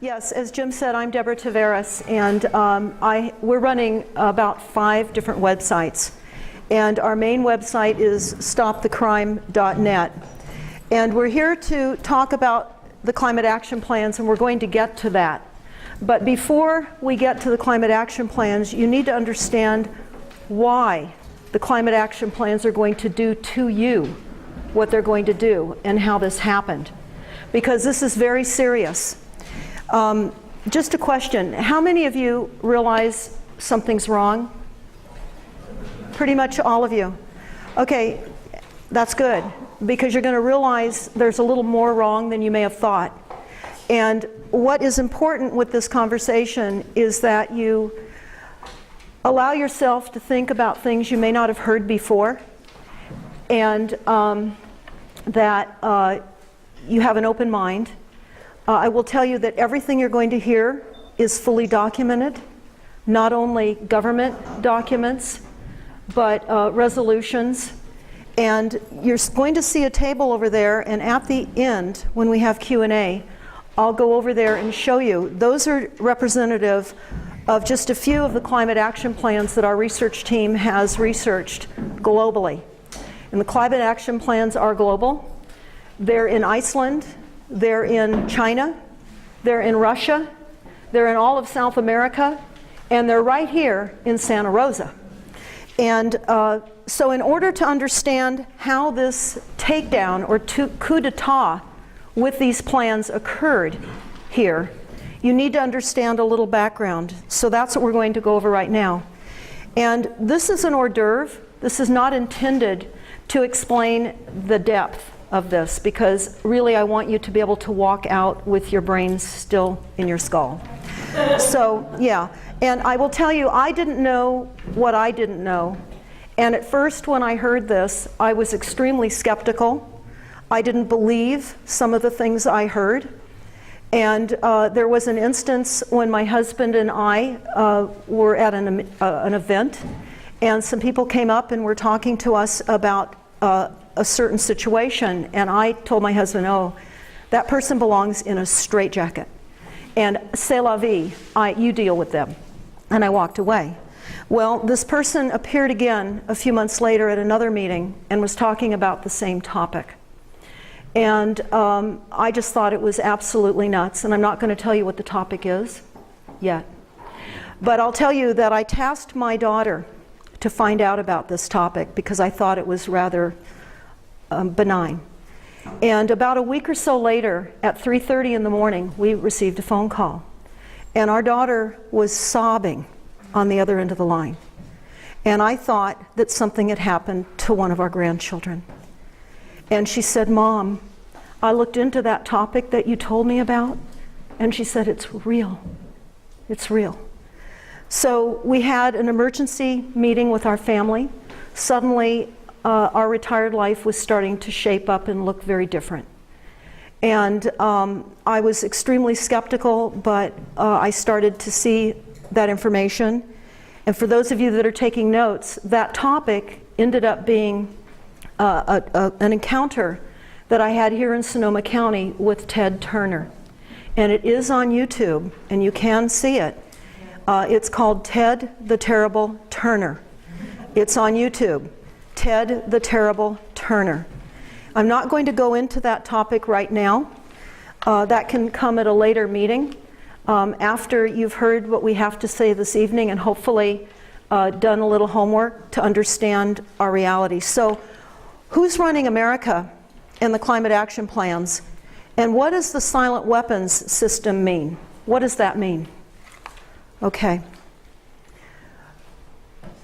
Yes, as Jim said, I'm Deborah Tavares, and we're running about 5 different websites. And our main website is stopthecrime.net. And we're here to talk about the climate action plans, and we're going to get to that. But before we get to the climate action plans, you need to understand why the climate action plans are going to do to you what they're going to do and how this happened. Because this is very serious. Just a question, how many of you realize something's wrong? Pretty much all of you. Okay, that's good, because you're going to realize there's a little more wrong than you may have thought. And what is important with this conversation is that you allow yourself to think about things you may not have heard before, and that you have an open mind. I will tell you that everything you're going to hear is fully documented, not only government documents, but resolutions. And you're going to see a table over there, and at the end, when we have Q&A, I'll go over there and show you. Those are representative of just a few of the climate action plans that our research team has researched globally. And the climate action plans are global. They're in Iceland. They're in China, they're in Russia, they're in all of South America, and they're right here in Santa Rosa. And so in order to understand how this takedown or coup d'etat with these plans occurred here, you need to understand a little background. So that's what we're going to go over right now. And this is an hors d'oeuvre. This is not intended to explain the depth of this, because really I want you to be able to walk out with your brains still in your skull. So yeah, and I will tell you, I didn't know what I didn't know. And at first when I heard this, I was extremely skeptical. I didn't believe some of the things I heard. And there was an instance when my husband and I were at an event, and some people came up and were talking to us about a certain situation, and I told my husband, oh, that person belongs in a straitjacket, and c'est la vie, you deal with them. And I walked away. Well, this person appeared again a few months later at another meeting and was talking about the same topic. And I just thought it was absolutely nuts, and I'm not going to tell you what the topic is yet. But I'll tell you that I tasked my daughter to find out about this topic because I thought it was rather benign. And about a week or so later, at 3:30 in the morning, we received a phone call. And our daughter was sobbing on the other end of the line. And I thought that something had happened to one of our grandchildren. And she said, Mom, I looked into that topic that you told me about, and she said, it's real. It's real. So we had an emergency meeting with our family. Suddenly, our retired life was starting to shape up and look very different. And I was extremely skeptical, but I started to see that information. And for those of you that are taking notes, that topic ended up being an encounter that I had here in Sonoma County with Ted Turner. And it is on YouTube, and you can see it. It's called Ted the Terrible Turner. It's on YouTube. Ted the Terrible Turner. I'm not going to go into that topic right now. That can come at a later meeting after you've heard what we have to say this evening and hopefully done a little homework to understand our reality. So who's running America and the climate action plans? And what does the silent weapons system mean? What does that mean? Okay.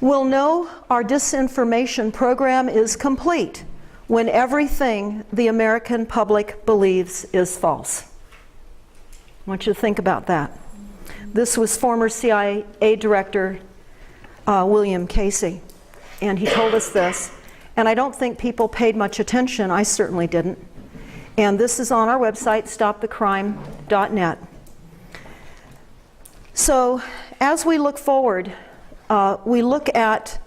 We'll know our disinformation program is complete when everything the American public believes is false. I want you to think about that. This was former CIA Director William Casey, and he told us this. And I don't think people paid much attention. I certainly didn't. And this is on our website, stopthecrime.net. So as we look forward, we look at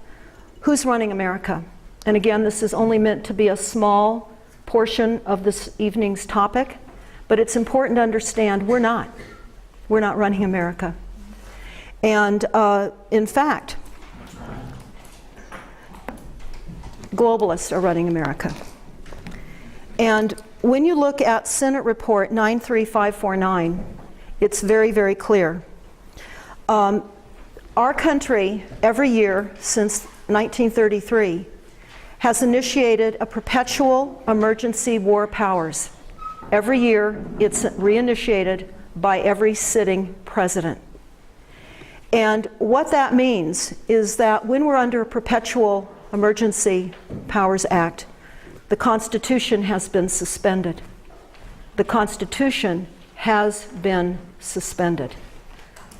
who's running America. And again, this is only meant to be a small portion of this evening's topic, but it's important to understand we're not. We're not running America. And in fact, globalists are running America. And when you look at Senate Report 93549, it's very, very clear. Our country, every year since 1933, has initiated a perpetual emergency war powers. Every year, it's reinitiated by every sitting president. And what that means is that when we're under a perpetual emergency powers act, the Constitution has been suspended. The Constitution has been suspended.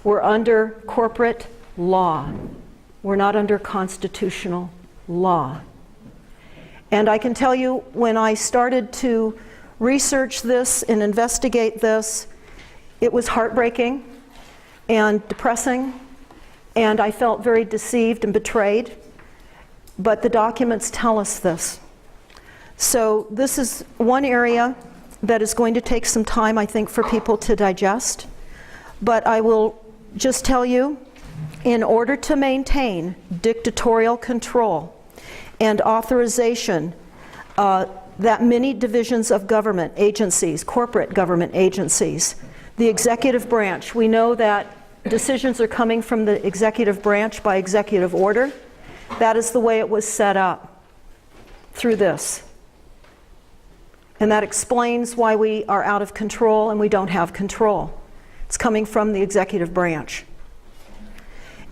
We're under corporate law. We're not under constitutional law. And I can tell you, when I started to research this and investigate this, it was heartbreaking and depressing, and I felt very deceived and betrayed. But the documents tell us this. So this is one area that is going to take some time, I think, for people to digest. But I will just tell you, in order to maintain dictatorial control and authorization that many divisions of government agencies, corporate government agencies, the executive branch, we know that decisions are coming from the executive branch by executive order. That is the way it was set up through this. And that explains why we are out of control and we don't have control. It's coming from the executive branch.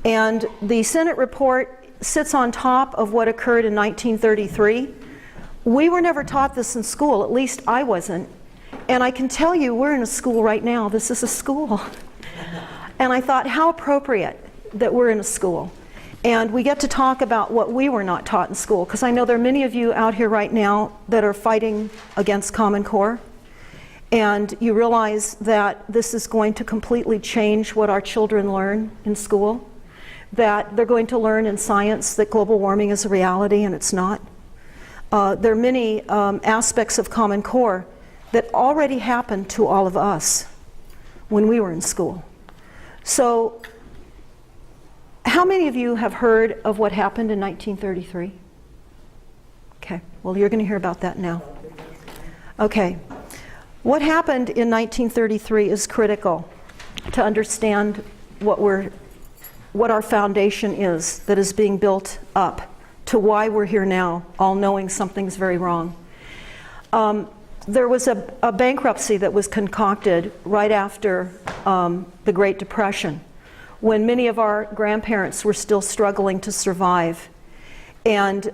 And the Senate report sits on top of what occurred in 1933. We were never taught this in school, at least I wasn't. And I can tell you, we're in a school right now. This is a school. And I thought, how appropriate that we're in a school. And we get to talk about what we were not taught in school, because I know there are many of you out here right now that are fighting against Common Core. And you realize that this is going to completely change what our children learn in school. That they're going to learn in science that global warming is a reality, and it's not. There are many aspects of Common Core that already happened to all of us when we were in school. So, how many of you have heard of what happened in 1933? Okay, well, you're going to hear about that now. Okay, what happened in 1933 is critical to understand what our foundation is that is being built up to why we're here now, all knowing something's very wrong. There was a bankruptcy that was concocted right after the Great Depression, when many of our grandparents were still struggling to survive. And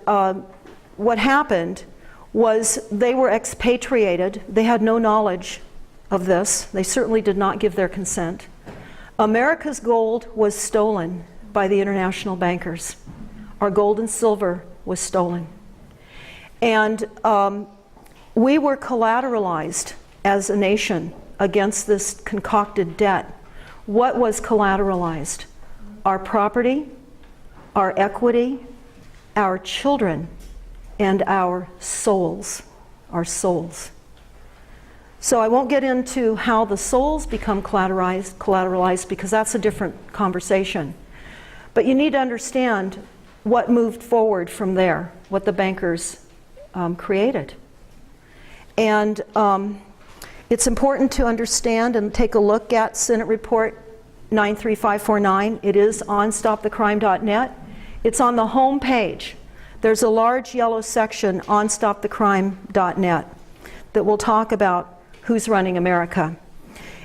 what happened was they were expatriated. They had no knowledge of this. They certainly did not give their consent. America's gold was stolen by the international bankers. Our gold and silver was stolen. And we were collateralized as a nation against this concocted debt. What was collateralized? Our property, our equity, our children, and our souls. Our souls. So I won't get into how the souls become collateralized because that's a different conversation. But you need to understand what moved forward from there, what the bankers created. And it's important to understand and take a look at Senate Report 93549. It is on stopthecrime.net. It's on the home page. There's a large yellow section on stopthecrime.net that will talk about who's running America.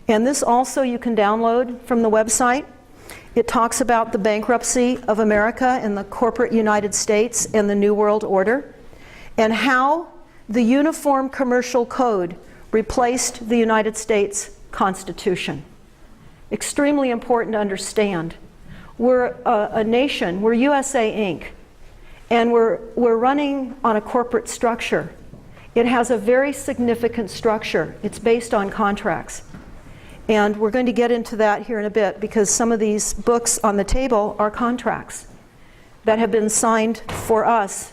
And this also you can download from the website. It talks about the bankruptcy of America and the corporate United States and the New World Order, and how the Uniform Commercial Code replaced the United States Constitution. Extremely important to understand. We're a nation, we're USA Inc., and we're running on a corporate structure. It has a very significant structure. It's based on contracts. And we're going to get into that here in a bit, because some of these books on the table are contracts that have been signed for us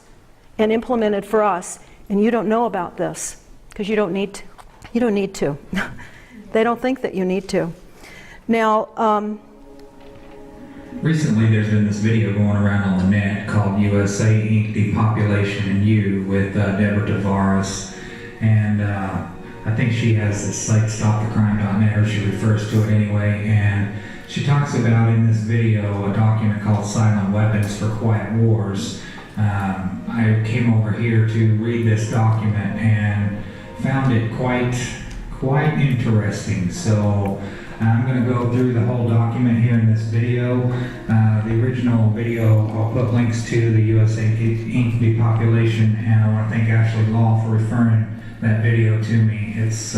and implemented for us. And you don't know about this because you don't need to. You don't need to. They don't think that you need to. Now, recently there's been this video going around on the net called USA Inc. Depopulation and You with Deborah Tavares, and I think she has this site stopthecrime.net, or she refers to it anyway, and she talks about in this video a document called Silent Weapons for Quiet Wars. I came over here to read this document and found it quite interesting. So I'm going to go through the whole document here in this video. The original video, I'll put links to the USA Inc. Depopulation, and I want to thank Ashley Law for referring that video to me. It's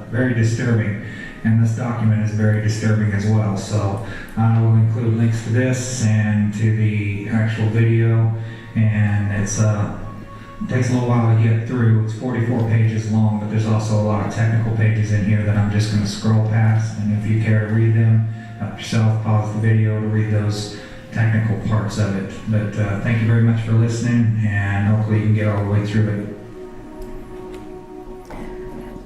very disturbing, and this document is very disturbing as well. So I will include links to this and to the actual video, and it takes a little while to get through. It's 44 pages long, but there's also a lot of technical pages in here that I'm just going to scroll past, and if you care to read them, help yourself, pause the video to read those technical parts of it. But thank you very much for listening, and hopefully you can get all the way through it.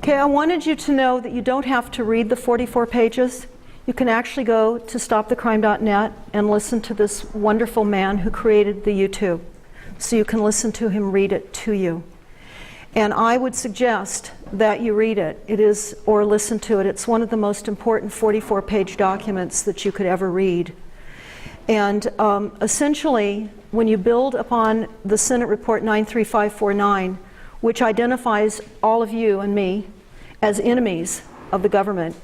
okay, I wanted you to know that you don't have to read the 44 pages. You can actually go to stopthecrime.net and listen to this wonderful man who created the YouTube. So you can listen to him read it to you. And I would suggest that you read it. It is, or listen to it. It's one of the most important 44-page documents that you could ever read. And essentially, when you build upon the Senate Report 93549, which identifies all of you and me as enemies of the government,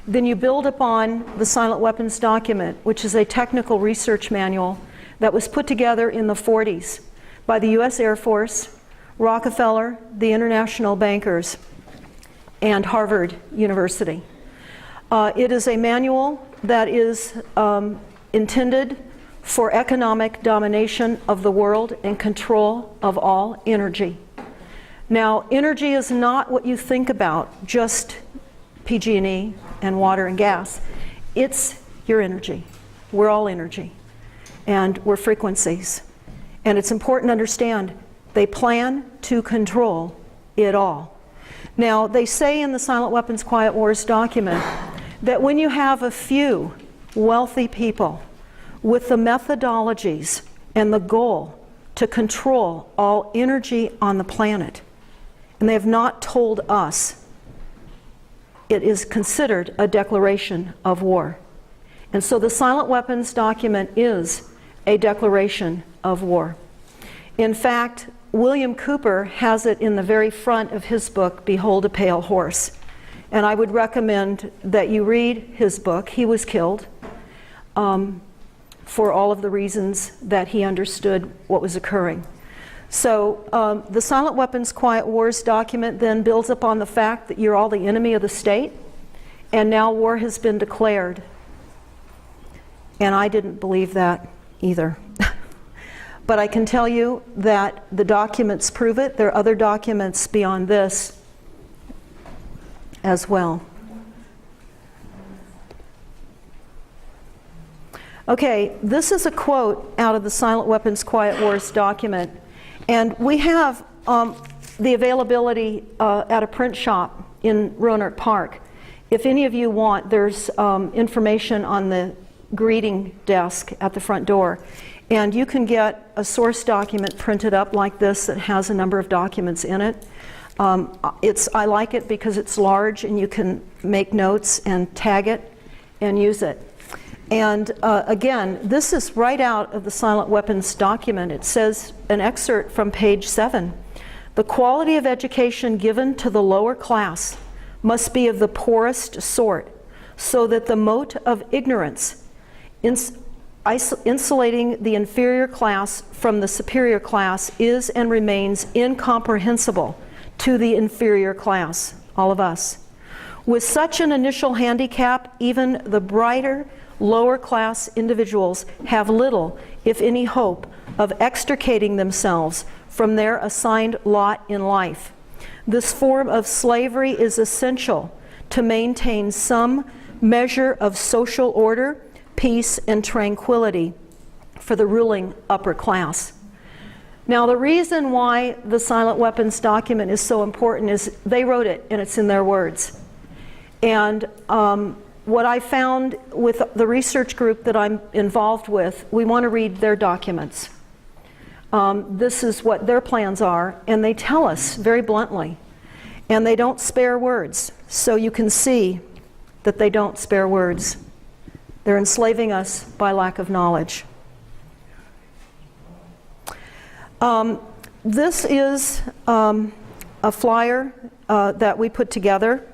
then you build upon the Silent Weapons document, which is a technical research manual that was put together in the 40s by the U.S. Air Force, Rockefeller, the international bankers, and Harvard University. It is a manual that is intended for economic domination of the world and control of all energy. Now, energy is not what you think about, just PG&E and water and gas. It's your energy. We're all energy, and we're frequencies. And it's important to understand they plan to control it all. Now, they say in the Silent Weapons Quiet Wars document that when you have a few wealthy people with the methodologies and the goal to control all energy on the planet, and they have not told us, it is considered a declaration of war. And so the Silent Weapons document is a declaration of war. In fact, William Cooper has it in the very front of his book, Behold a Pale Horse. And I would recommend that you read his book. He was killed for all of the reasons that he understood what was occurring. So the Silent Weapons Quiet Wars document then builds upon the fact that you're all the enemy of the state, and now war has been declared. And I didn't believe that either. But I can tell you that the documents prove it. There are other documents beyond this as well. Okay, this is a quote out of the Silent Weapons Quiet Wars document. And we have the availability at a print shop in Roanoke Park. If any of you want, there's information on the greeting desk at the front door. And you can get a source document printed up like this that has a number of documents in it. I like it because it's large and you can make notes and tag it and use it. And again, this is right out of the Silent Weapons document. It says, an excerpt from page 7, "The quality of education given to the lower class must be of the poorest sort, so that the mote of ignorance, insulating the inferior class from the superior class, is and remains incomprehensible to the inferior class," all of us. "With such an initial handicap, even the brighter lower class individuals have little, if any, hope of extricating themselves from their assigned lot in life. This form of slavery is essential to maintain some measure of social order, peace, and tranquility for the ruling upper class." Now, the reason why the Silent Weapons document is so important is they wrote it, and it's in their words. And what I found with the research group that I'm involved with, we want to read their documents. This is what their plans are, and they tell us very bluntly. And they don't spare words, so you can see that they don't spare words. They're enslaving us by lack of knowledge. This is a flyer that we put together.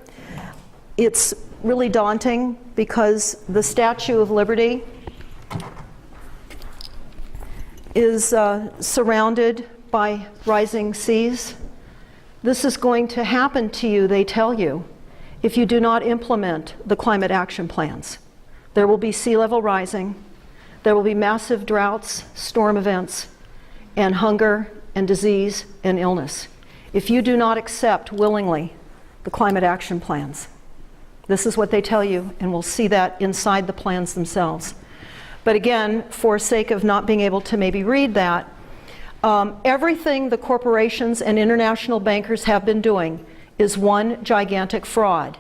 It's really daunting because the Statue of Liberty is surrounded by rising seas. This is going to happen to you, they tell you, if you do not implement the climate action plans. There will be sea level rising, there will be massive droughts, storm events, and hunger and disease and illness. If you do not accept willingly the climate action plans, this is what they tell you, and we'll see that inside the plans themselves. But again, for sake of not being able to maybe read that, everything the corporations and international bankers have been doing is one gigantic fraud,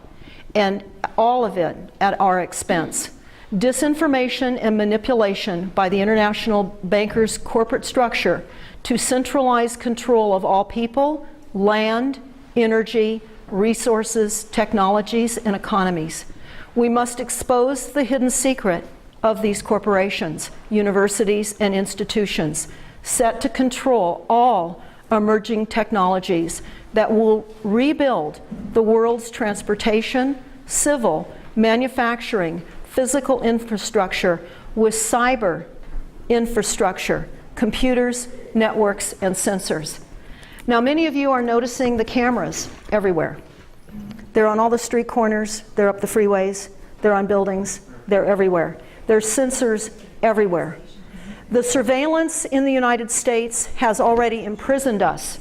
and all of it at our expense. Disinformation and manipulation by the international bankers' corporate structure to centralize control of all people, land, energy, resources, technologies, and economies. We must expose the hidden secret of these corporations, universities, and institutions set to control all emerging technologies that will rebuild the world's transportation, civil, manufacturing, physical infrastructure with cyber infrastructure, computers, networks, and sensors. Now, many of you are noticing the cameras everywhere. They're on all the street corners, they're up the freeways, they're on buildings, they're everywhere. There's sensors everywhere. The surveillance in the United States has already imprisoned us.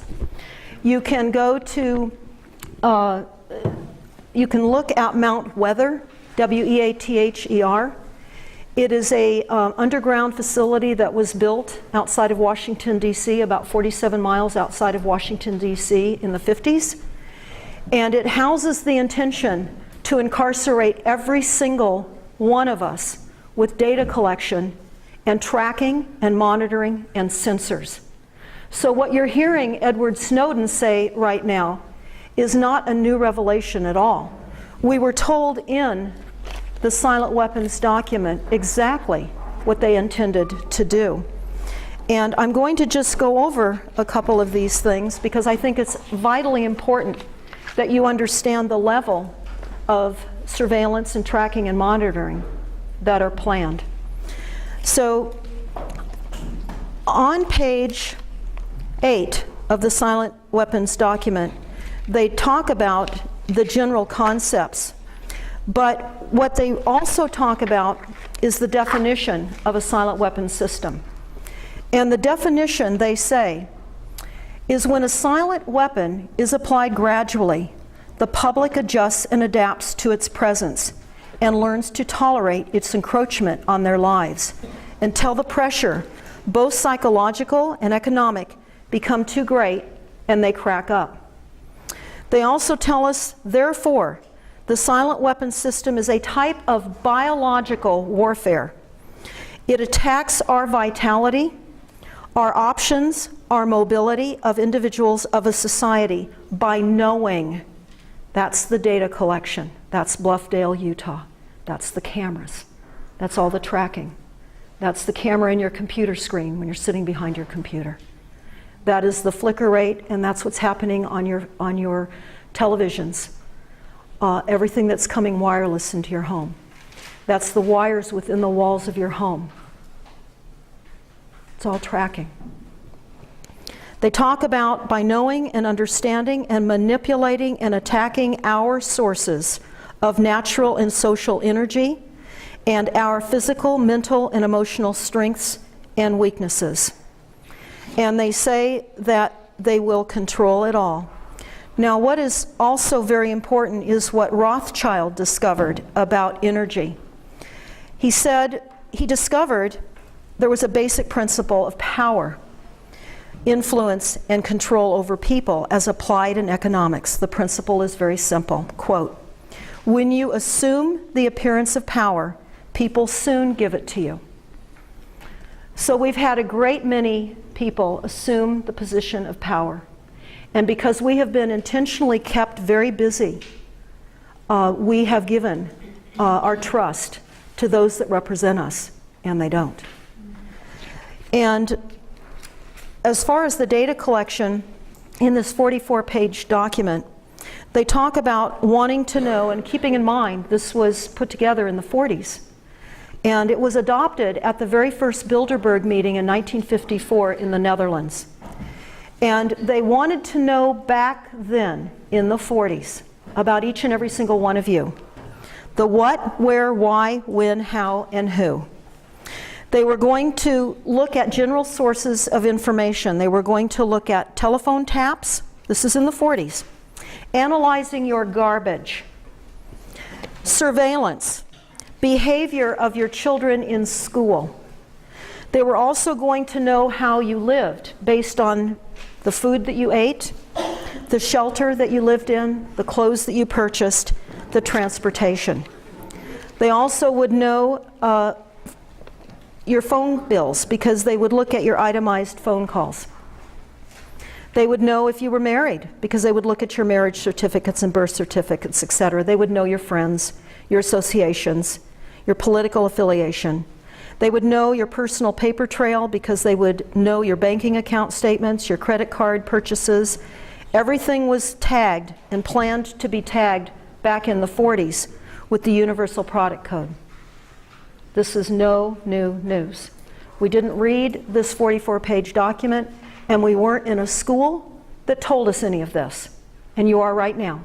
You can go to, you can look at Mount Weather, W-E-A-T-H-E-R. It is a underground facility that was built outside of Washington, D.C., about 47 miles outside of Washington, D.C. in the 50s. And it houses the intention to incarcerate every single one of us with data collection and tracking and monitoring and sensors. So what you're hearing Edward Snowden say right now is not a new revelation at all. We were told in the silent weapons document exactly what they intended to do. And I'm going to just go over a couple of these things because I think it's vitally important that you understand the level of surveillance and tracking and monitoring that are planned. So on page 8 of the silent weapons document, they talk about the general concepts. But what they also talk about is the definition of a silent weapons system. And the definition, they say, is when a silent weapon is applied gradually, the public adjusts and adapts to its presence and learns to tolerate its encroachment on their lives until the pressure, both psychological and economic, become too great and they crack up. They also tell us, therefore, the silent weapons system is a type of biological warfare. It attacks our vitality, our options, our mobility of individuals of a society by knowing. That's the data collection. That's Bluffdale, Utah. That's the cameras. That's all the tracking. That's the camera in your computer screen when you're sitting behind your computer. That is the flicker rate, and that's what's happening on your televisions. Everything that's coming wireless into your home. That's the wires within the walls of your home. It's all tracking. They talk about by knowing and understanding and manipulating and attacking our sources of natural and social energy and our physical, mental, and emotional strengths and weaknesses. And they say that they will control it all. Now, what is also very important is what Rothschild discovered about energy. He said he discovered there was a basic principle of power, influence, and control over people as applied in economics. The principle is very simple. Quote, When you assume the appearance of power, people soon give it to you. So we've had a great many people assume the position of power. And because we have been intentionally kept very busy, we have given our trust to those that represent us, and they don't. And as far as the data collection in this 44-page document, they talk about wanting to know, and keeping in mind this was put together in the 40s. And it was adopted at the very first Bilderberg meeting in 1954 in the Netherlands. And they wanted to know back then, in the 40s, about each and every single one of you. The what, where, why, when, how, and who. They were going to look at general sources of information. They were going to look at telephone taps. This is in the 40s. Analyzing your garbage. Surveillance. Behavior of your children in school. They were also going to know how you lived based on the food that you ate, the shelter that you lived in, the clothes that you purchased, the transportation. They also would know your phone bills because they would look at your itemized phone calls. They would know if you were married because they would look at your marriage certificates and birth certificates, etc. They would know your friends, your associations, your political affiliation. They would know your personal paper trail because they would know your banking account statements, your credit card purchases. Everything was tagged and planned to be tagged back in the 40s with the Universal Product Code. This is no new news. We didn't read this 44-page document, and we weren't in a school that told us any of this. And you are right now.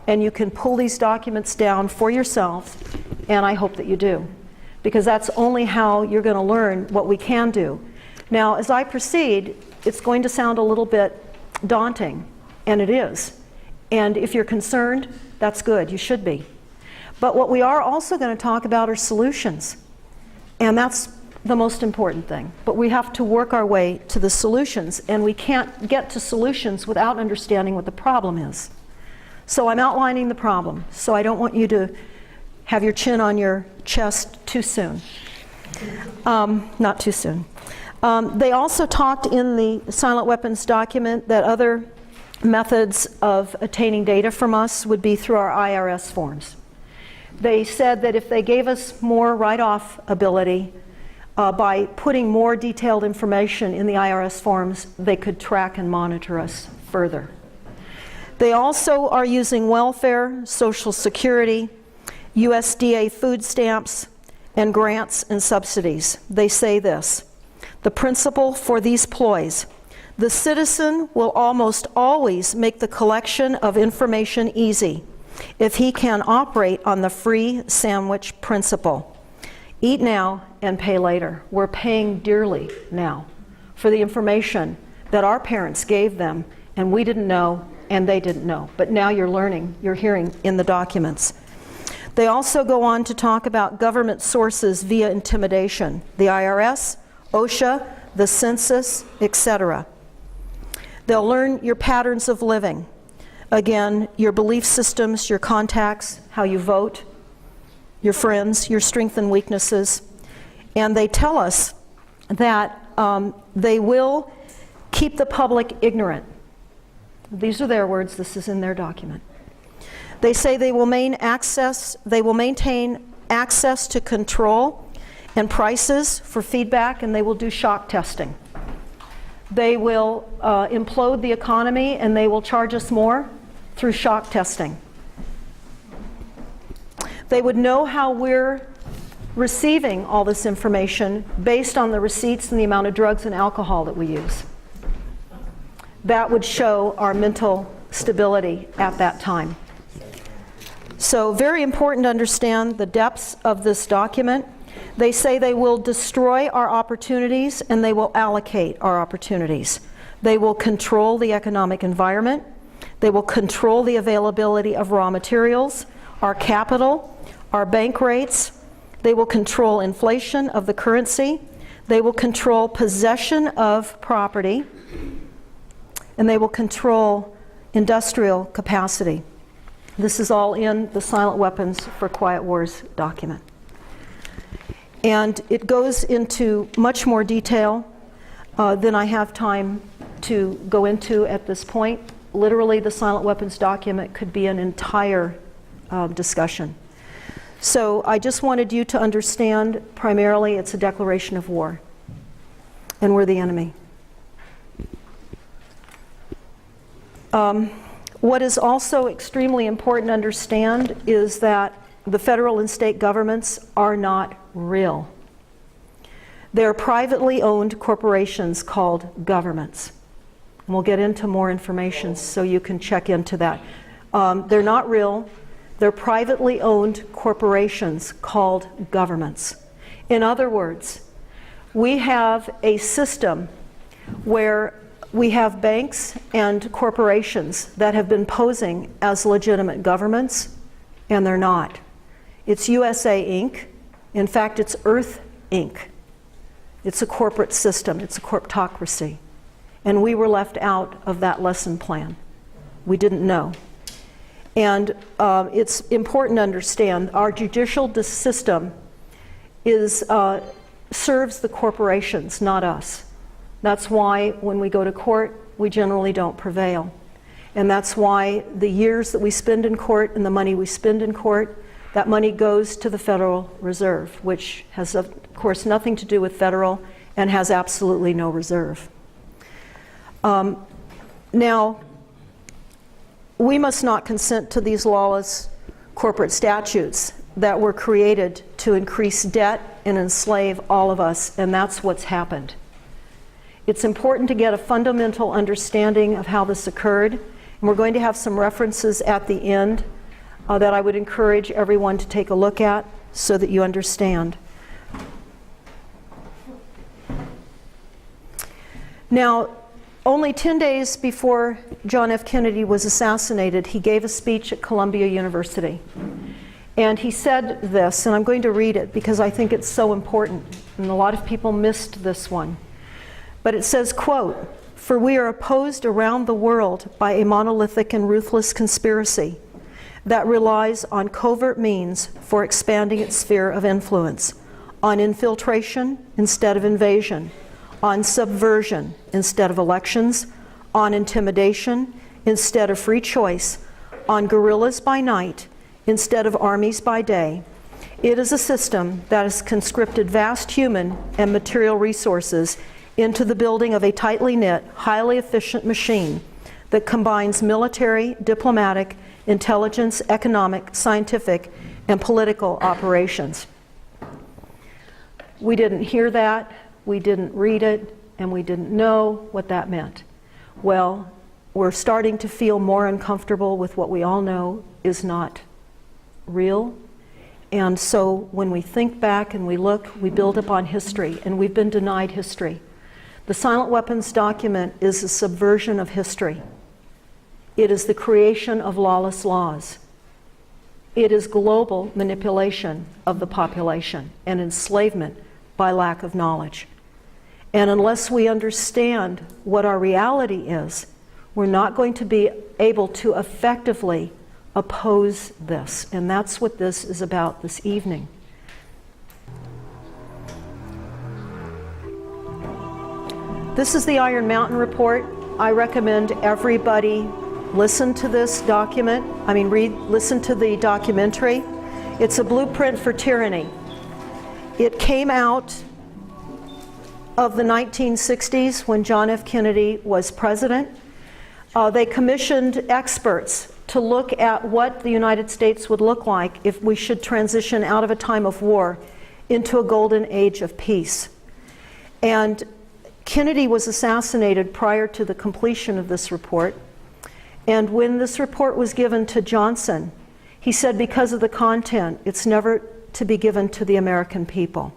And you can pull these documents down for yourselves, and I hope that you do, because that's only how you're going to learn what we can do. Now, as I proceed, it's going to sound a little bit daunting, and it is. And if you're concerned, that's good. You should be. But what we are also going to talk about are solutions. And that's the most important thing. But we have to work our way to the solutions, and we can't get to solutions without understanding what the problem is. So I'm outlining the problem, so I don't want you to have your chin on your chest too soon. Not too soon. They also talked in the silent weapons document that other methods of attaining data from us would be through our IRS forms. They said that if they gave us more write-off ability by putting more detailed information in the IRS forms, they could track and monitor us further. They also are using welfare, Social Security, USDA food stamps, and grants and subsidies. They say this: the principle for these ploys: the citizen will almost always make the collection of information easy if he can operate on the free sandwich principle. Eat now and pay later. We're paying dearly now for the information that our parents gave them, and we didn't know and they didn't know. But now you're learning, you're hearing in the documents. They also go on to talk about government sources via intimidation: the IRS, OSHA, the census, etc. They'll learn your patterns of living. Again, your belief systems, your contacts, how you vote, your friends, your strengths and weaknesses. And they tell us that they will keep the public ignorant. These are their words, this is in their document. They say they will maintain access to control and prices for feedback, and they will do shock testing. They will implode the economy, and they will charge us more through shock testing. They would know how we're receiving all this information based on the receipts and the amount of drugs and alcohol that we use. That would show our mental stability at that time. So very important to understand the depths of this document. They say they will destroy our opportunities and they will allocate our opportunities. They will control the economic environment. They will control the availability of raw materials, our capital, our bank rates. They will control inflation of the currency. They will control possession of property. And they will control industrial capacity. This is all in the Silent Weapons for Quiet Wars document. And it goes into much more detail than I have time to go into at this point. Literally, the Silent Weapons document could be an entire discussion. So I just wanted you to understand, primarily, it's a declaration of war, and we're the enemy. What is also extremely important to understand is that the federal and state governments are not real. They're privately owned corporations called governments. And we'll get into more information so you can check into that. They're not real. They're privately owned corporations called governments. In other words, we have a system where we have banks and corporations that have been posing as legitimate governments, and they're not. It's USA Inc. In fact, it's Earth Inc. It's a corporate system. It's a corporatocracy. And we were left out of that lesson plan. We didn't know. And it's important to understand our judicial system serves the corporations, not us. That's why when we go to court, we generally don't prevail. And that's why the years that we spend in court and the money we spend in court, that money goes to the Federal Reserve, which has, of course, nothing to do with federal and has absolutely no reserve. Now, we must not consent to these lawless corporate statutes that were created to increase debt and enslave all of us, and that's what's happened. It's important to get a fundamental understanding of how this occurred, and we're going to have some references at the end that I would encourage everyone to take a look at so that you understand. Now, only 10 days before John F. Kennedy was assassinated, he gave a speech at Columbia University. And he said this, and I'm going to read it because I think it's so important, and a lot of people missed this one. But it says, quote, "For we are opposed around the world by a monolithic and ruthless conspiracy that relies on covert means for expanding its sphere of influence, on infiltration instead of invasion, on subversion instead of elections, on intimidation instead of free choice, on guerrillas by night instead of armies by day. It is a system that has conscripted vast human and material resources into the building of a tightly knit, highly efficient machine that combines military, diplomatic, intelligence, economic, scientific, and political operations." We didn't hear that, we didn't read it, and we didn't know what that meant. Well, we're starting to feel more uncomfortable with what we all know is not real. And so when we think back and we look, we build upon history, and we've been denied history. The Silent Weapons document is a subversion of history. It is the creation of lawless laws. It is global manipulation of the population and enslavement by lack of knowledge. And unless we understand what our reality is, we're not going to be able to effectively oppose this. And that's what this is about this evening. This is the Iron Mountain Report. I recommend everybody listen to this document. Listen to the documentary. It's a blueprint for tyranny. It came out of the 1960s when John F. Kennedy was president. They commissioned experts to look at what the United States would look like if we should transition out of a time of war into a golden age of peace. And Kennedy was assassinated prior to the completion of this report. And when this report was given to Johnson, he said because of the content, it's never to be given to the American people.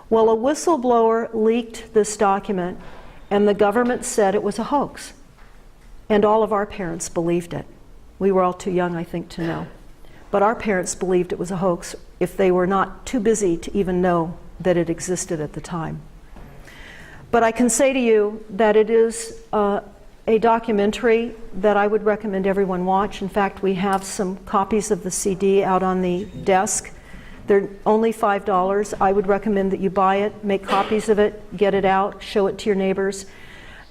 Well, a whistleblower leaked this document, and the government said it was a hoax. And all of our parents believed it. We were all too young, I think, to know. But our parents believed it was a hoax if they were not too busy to even know that it existed at the time. But I can say to you that it is a documentary that I would recommend everyone watch. In fact, we have some copies of the CD out on the desk. They're only $5. I would recommend that you buy it, make copies of it, get it out, show it to your neighbors.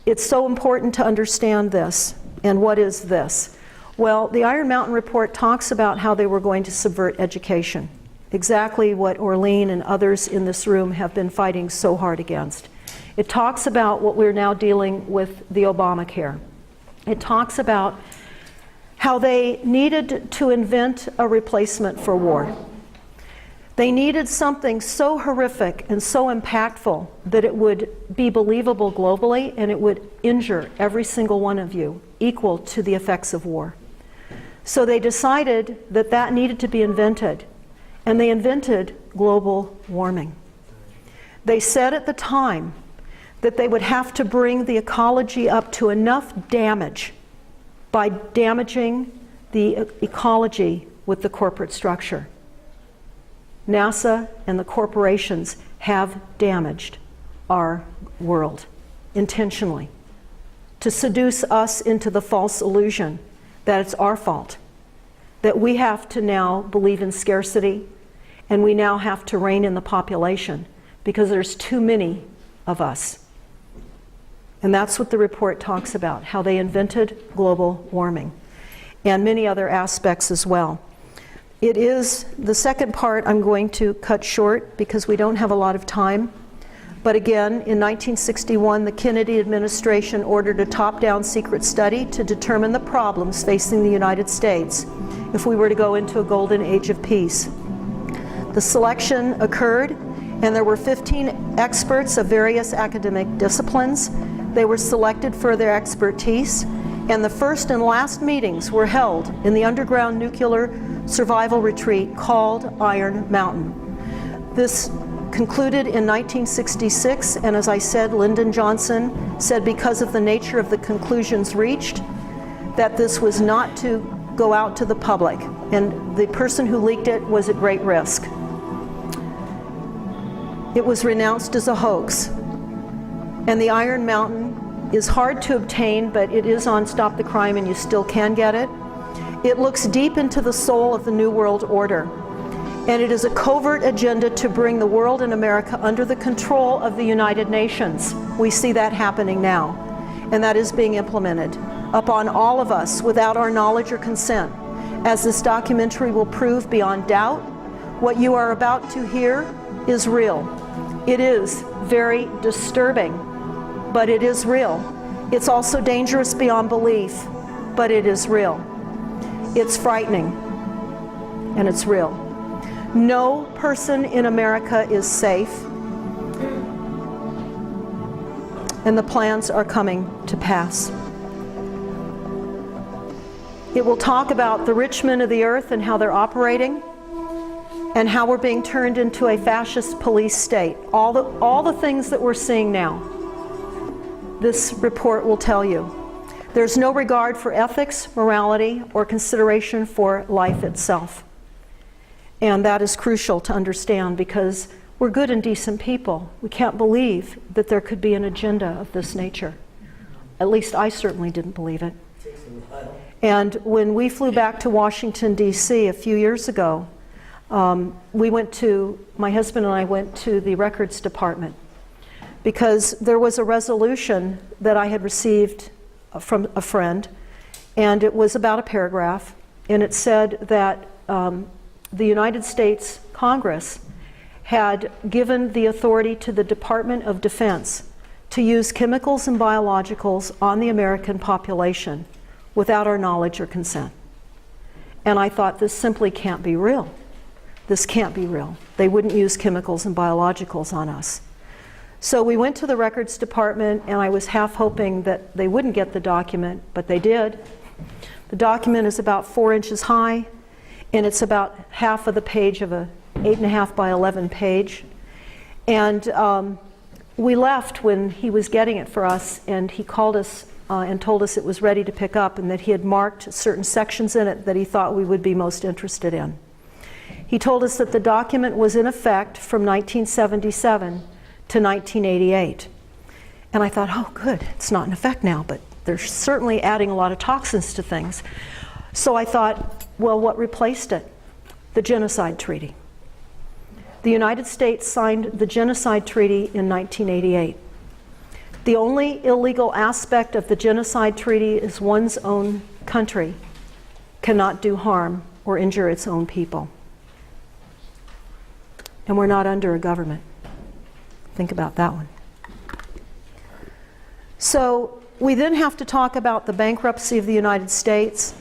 It's so important to understand this. And what is this? Well, the Iron Mountain Report talks about how they were going to subvert education. Exactly what Orlean and others in this room have been fighting so hard against. It talks about what we're now dealing with the Obamacare. It talks about how they needed to invent a replacement for war. They needed something so horrific and so impactful that it would be believable globally and it would injure every single one of you, equal to the effects of war. So they decided that that needed to be invented, and they invented global warming. They said at the time that they would have to bring the ecology up to enough damage by damaging the ecology with the corporate structure. NASA and the corporations have damaged our world intentionally to seduce us into the false illusion that it's our fault, that we have to now believe in scarcity and we now have to rein in the population because there's too many of us. And that's what the report talks about, how they invented global warming and many other aspects as well. It is the second part I'm going to cut short because we don't have a lot of time. But again, in 1961, the Kennedy administration ordered a top-down secret study to determine the problems facing the United States if we were to go into a golden age of peace. The selection occurred, and there were 15 experts of various academic disciplines. They were selected for their expertise, and the first and last meetings were held in the underground nuclear survival retreat called Iron Mountain. This concluded in 1966, and as I said, Lyndon Johnson said because of the nature of the conclusions reached, that this was not to go out to the public, and the person who leaked it was at great risk. It was renounced as a hoax, and the Iron Mountain is hard to obtain, but it is on Stop the Crime and you still can get it. It looks deep into the soul of the New World Order, and it is a covert agenda to bring the world and America under the control of the United Nations. We see that happening now, and that is being implemented upon all of us without our knowledge or consent. As this documentary will prove beyond doubt, what you are about to hear is real. It is very disturbing, but it is real. It's also dangerous beyond belief, but it is real. It's frightening, and it's real. No person in America is safe, and the plans are coming to pass. It will talk about the rich men of the earth and how they're operating, and how we're being turned into a fascist police state. All the things that we're seeing now, this report will tell you. There's no regard for ethics, morality, or consideration for life itself. And that is crucial to understand because we're good and decent people. We can't believe that there could be an agenda of this nature. At least I certainly didn't believe it. And when we flew back to Washington, D.C. a few years ago, my husband and I went to the records department because there was a resolution that I had received from a friend, and it was about a paragraph, and it said that the United States Congress had given the authority to the Department of Defense to use chemicals and biologicals on the American population without our knowledge or consent. And I thought, this simply can't be real. This can't be real. They wouldn't use chemicals and biologicals on us. So we went to the records department, and I was half hoping that they wouldn't get the document, but they did. The document is about 4 inches high, and it's about half of the page of a 8.5 by 11 page. And we left when he was getting it for us, and he called us and told us it was ready to pick up and that he had marked certain sections in it that he thought we would be most interested in. He told us that the document was in effect from 1977 to 1988. And I thought, oh good, it's not in effect now, but They're certainly adding a lot of toxins to things. So I thought, well, what replaced it? The Genocide Treaty. The United States signed the Genocide Treaty in 1988. The only illegal aspect of the Genocide Treaty is one's own country cannot do harm or injure its own people. And we're not under a government. Think about that one. So we then have to talk about the bankruptcy of the United States.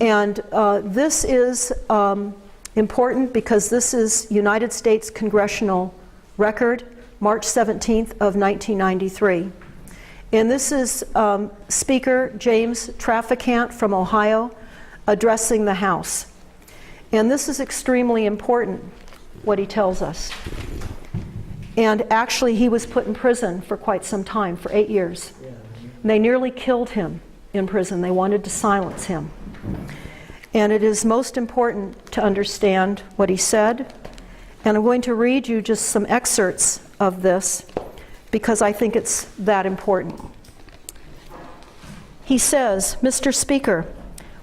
And this is important because this is United States congressional record, March 17th of 1993. And this is Speaker James Traficant from Ohio addressing the House. And this is extremely important, what he tells us. And actually, he was put in prison for quite some time, for 8 years. And they nearly killed him in prison. They wanted to silence him. And it is most important to understand what he said. And I'm going to read you just some excerpts of this because I think it's that important. He says, Mr. Speaker,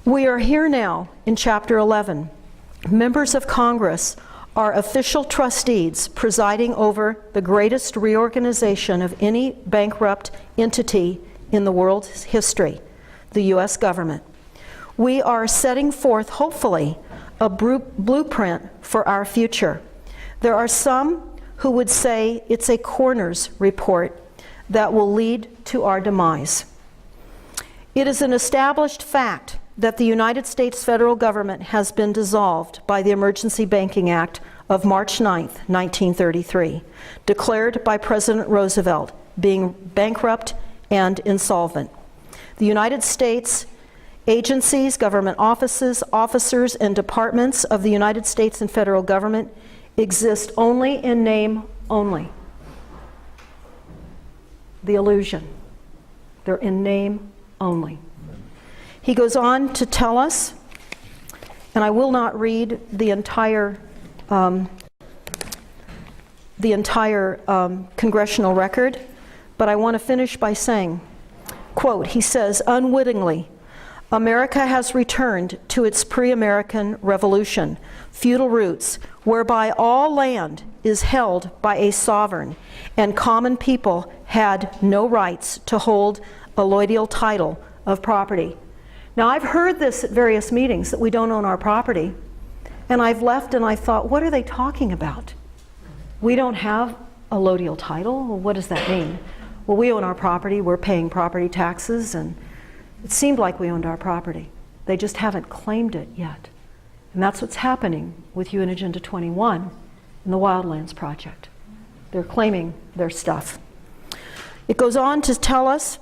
we are here now in Chapter 11. Members of Congress are official trustees presiding over the greatest reorganization of any bankrupt entity in the world's history, the U.S. government. We are setting forth, hopefully, a blueprint for our future. There are some who would say it's a coroner's report that will lead to our demise. It is an established fact that the United States federal government has been dissolved by the Emergency Banking Act of March 9th, 1933, declared by President Roosevelt, being bankrupt and insolvent. The United States agencies, government offices, officers, and departments of the United States and federal government exist only in name only. The illusion. They're in name only. He goes on to tell us, and I will not read the entire congressional record, but I want to finish by saying, quote, he says, unwittingly, America has returned to its pre-American Revolution, feudal roots, whereby all land is held by a sovereign, and common people had no rights to hold a allodial title of property. Now, I've heard this at various meetings, that we don't own our property, and I've left and I thought, what are they talking about? We don't have a allodial title? Well, what does that mean? Well, we own our property, we're paying property taxes, and it seemed like we owned our property. They just haven't claimed it yet. And that's what's happening with UN Agenda 21 and the Wildlands Project. They're claiming their stuff. It goes on to tell us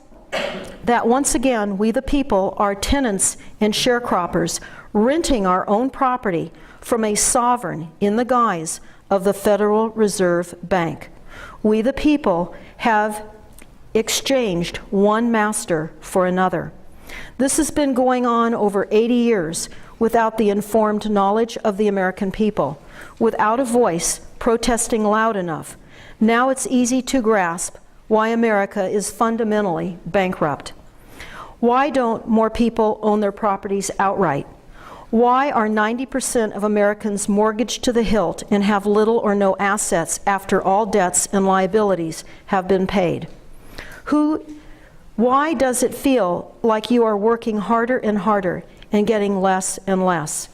that once again, we the people are tenants and sharecroppers, renting our own property from a sovereign in the guise of the Federal Reserve Bank. We the people have exchanged one master for another. This has been going on over 80 years without the informed knowledge of the American people, without a voice protesting loud enough. Now it's easy to grasp why America is fundamentally bankrupt. Why don't more people own their properties outright? Why are 90% of Americans mortgaged to the hilt and have little or no assets after all debts and liabilities have been paid? Why does it feel like you are working harder and harder and getting less and less?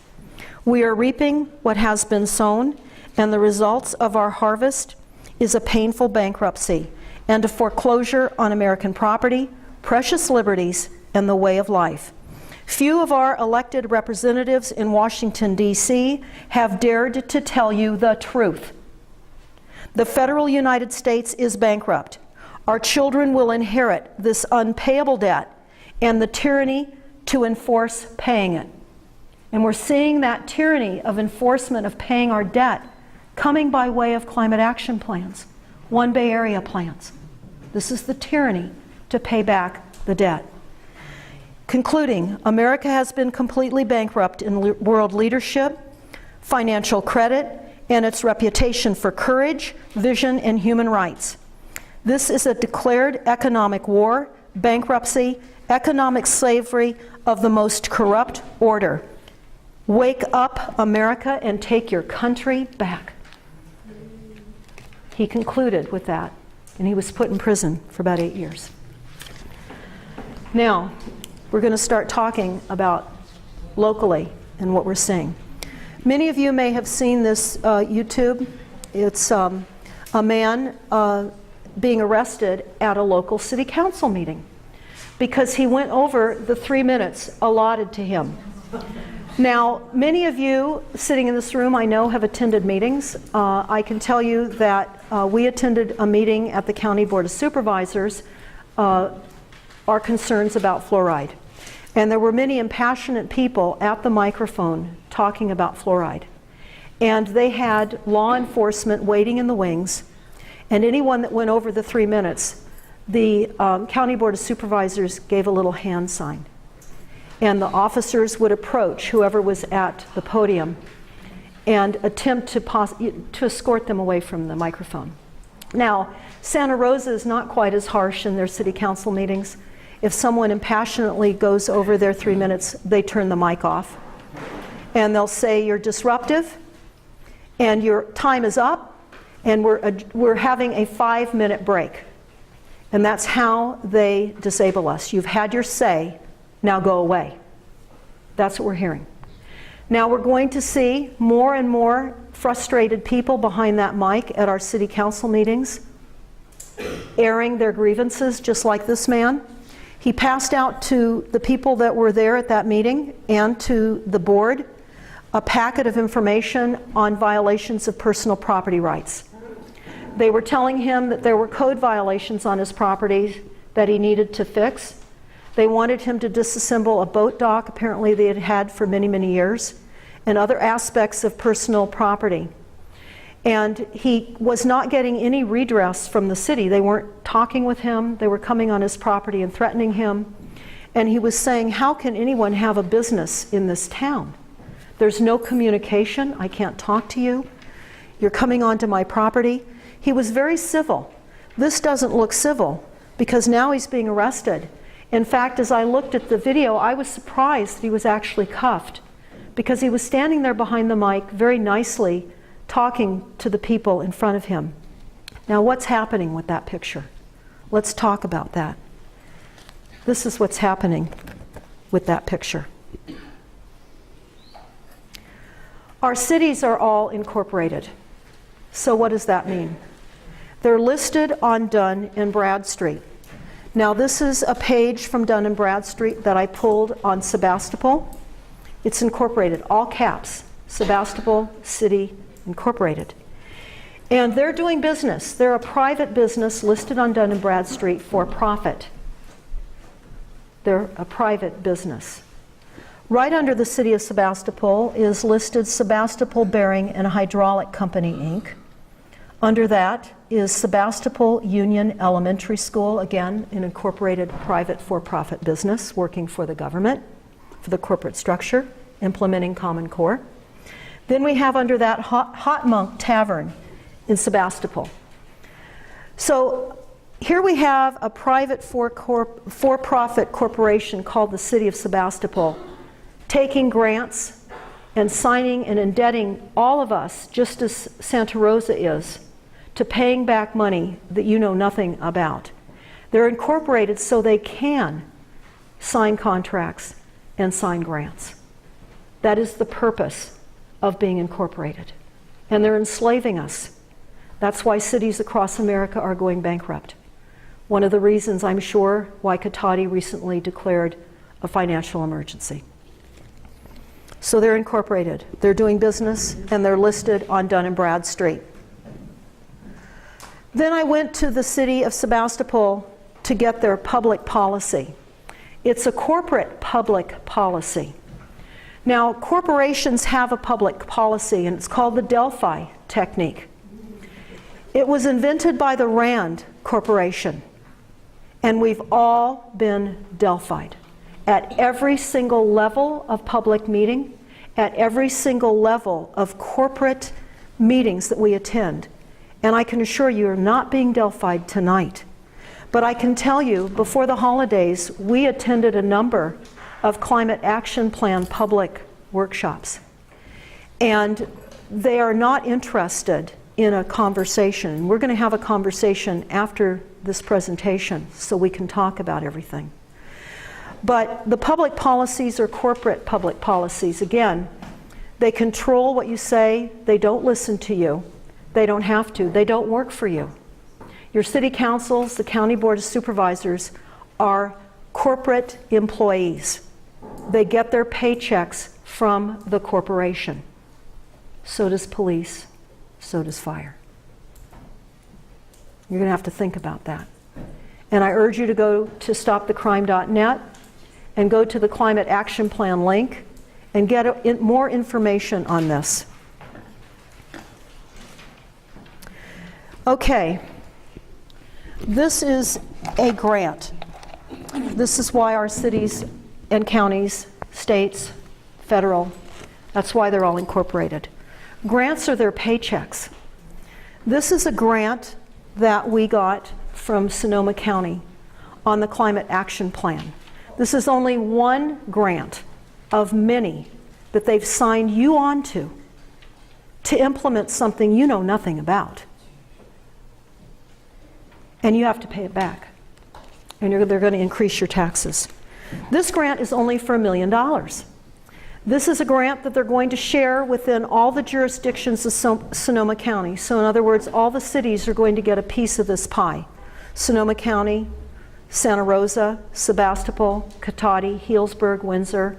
We are reaping what has been sown, and the results of our harvest is a painful bankruptcy and a foreclosure on American property, precious liberties, and the way of life. Few of our elected representatives in Washington, D.C. have dared to tell you the truth. The federal United States is bankrupt. Our children will inherit this unpayable debt and the tyranny to enforce paying it. And we're seeing that tyranny of enforcement of paying our debt coming by way of climate action plans, One Bay Area plans. This is the tyranny to pay back the debt. Concluding, America has been completely bankrupt in world leadership, financial credit, and its reputation for courage, vision, and human rights. This is a declared economic war, bankruptcy, economic slavery of the most corrupt order. Wake up, America, and take your country back. He concluded with that, and he was put in prison for about 8 years. Now, we're going to start talking about locally and what we're seeing. Many of you may have seen this YouTube. It's a man being arrested at a local city council meeting because he went over the 3 minutes allotted to him. Now, many of you sitting in this room I know have attended meetings. I can tell you that we attended a meeting at the County Board of Supervisors, our concerns about fluoride. And there were many impassionate people at the microphone talking about fluoride. And they had law enforcement waiting in the wings, and anyone that went over the 3 minutes, the County Board of Supervisors gave a little hand sign. And the officers would approach whoever was at the podium and attempt to escort them away from the microphone. Now, Santa Rosa is not quite as harsh in their city council meetings. If someone impassionately goes over their 3 minutes, they turn the mic off. And they'll say, you're disruptive, and your time is up, and we're having a 5-minute break. And that's how they disable us. You've had your say, now go away. That's what we're hearing. Now we're going to see more and more frustrated people behind that mic at our city council meetings, airing their grievances just like this man. He passed out to the people that were there at that meeting and to the board a packet of information on violations of personal property rights. They were telling him that there were code violations on his property that he needed to fix. They wanted him to disassemble a boat dock, apparently they had had for many, many years, and other aspects of personal property. And he was not getting any redress from the city. They weren't talking with him. They were coming on his property and threatening him. And he was saying, how can anyone have a business in this town? There's no communication. I can't talk to you. You're coming onto my property. He was very civil. This doesn't look civil because now he's being arrested. In fact, as I looked at the video, I was surprised that he was actually cuffed because he was standing there behind the mic very nicely talking to the people in front of him. Now, what's happening with that picture? Let's talk about that. This is what's happening with that picture. Our cities are all incorporated. So what does that mean? They're listed on Dun and Bradstreet. Now this is a page from Dun and Bradstreet that I pulled on Sebastopol. It's incorporated, all caps, Sebastopol City Incorporated. And they're doing business. They're a private business listed on Dun and Bradstreet for profit. They're a private business. Right under the city of Sebastopol is listed Sebastopol Bearing and Hydraulic Company, Inc. Under that is Sebastopol Union Elementary School, again, an incorporated private for-profit business working for the government, for the corporate structure, implementing Common Core. Then we have under that Hot Monk Tavern in Sebastopol. So here we have a private for-profit corporation called the City of Sebastopol taking grants and signing and indebting all of us, just as Santa Rosa is, to paying back money that you know nothing about. They're incorporated so they can sign contracts and sign grants. That is the purpose of being incorporated. And they're enslaving us. That's why cities across America are going bankrupt. One of the reasons, I'm sure, why Katati recently declared a financial emergency. So they're incorporated, they're doing business, and they're listed on Dun and Bradstreet. Then I went to the city of Sebastopol to get their public policy. It's a corporate public policy. Now, corporations have a public policy, and it's called the Delphi technique. It was invented by the Rand Corporation, and we've all been Delphied. At every single level of public meeting, at every single level of corporate meetings that we attend. And I can assure you, you're not being Delphied tonight. But I can tell you, before the holidays, we attended a number of climate action plan public workshops. And they are not interested in a conversation. We're going to have a conversation after this presentation so we can talk about everything. But the public policies are corporate public policies. Again, they control what you say. They don't listen to you. They don't have to. They don't work for you. Your city councils, the county board of supervisors are corporate employees. They get their paychecks from the corporation. So does police. So does fire. You're going to have to think about that. And I urge you to go to stopthecrime.net and go to the Climate Action Plan link and get more information on this. Okay. This is a grant. This is why our cities and counties, states, federal, that's why they're all incorporated. Grants are their paychecks. This is a grant that we got from Sonoma County on the Climate Action Plan. This is only one grant of many that they've signed you on to implement something you know nothing about. And you have to pay it back. And they're going to increase your taxes. This grant is only for $1 million. This is a grant that they're going to share within all the jurisdictions of Sonoma County. So in other words, all the cities are going to get a piece of this pie. Sonoma County, Santa Rosa, Sebastopol, Cotati, Healdsburg, Windsor,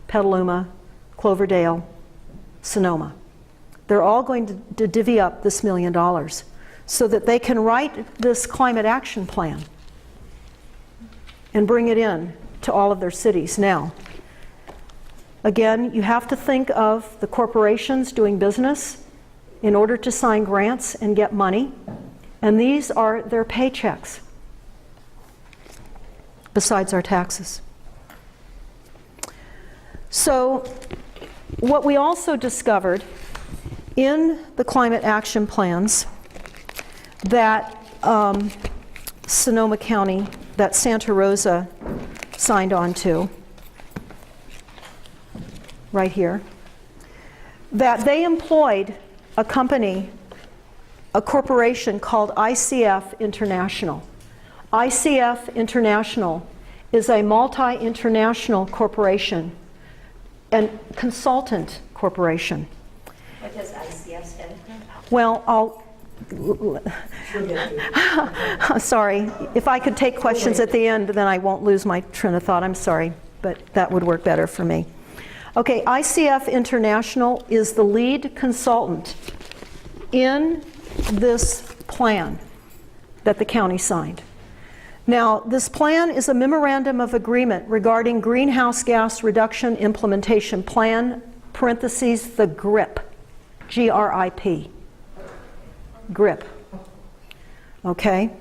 Petaluma, Cloverdale, Sonoma. They're all going to divvy up this $1 million so that they can write this climate action plan and bring it in to all of their cities. Now, again, you have to think of the corporations doing business in order to sign grants and get money, and these are their paychecks, besides our taxes. So, what we also discovered in the climate action plans that Sonoma County, that Santa Rosa signed on to, right here, that they employed a company, a corporation called ICF International. ICF International is a multi-international corporation and consultant corporation. What does ICF stand for? Well, sorry. If I could take questions at the end, then I won't lose my train of thought. I'm sorry, but that would work better for me. Okay, ICF International is the lead consultant in this plan that the county signed. Now, this plan is a memorandum of agreement regarding greenhouse gas reduction implementation plan, parentheses, the GRIP, G-R-I-P, GRIP, okay?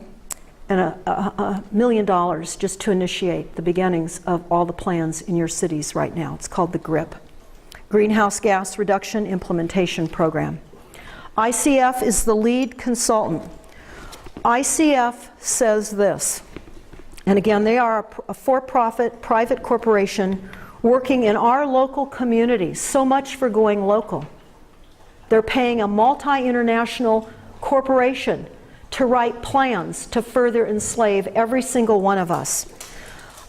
And $1 million just to initiate the beginnings of all the plans in your cities right now. It's called the GRIP, Greenhouse Gas Reduction Implementation Program. ICF is the lead consultant. ICF says this, and again, they are a for-profit private corporation working in our local communities. So much for going local. They're paying a multi-international corporation to write plans to further enslave every single one of us.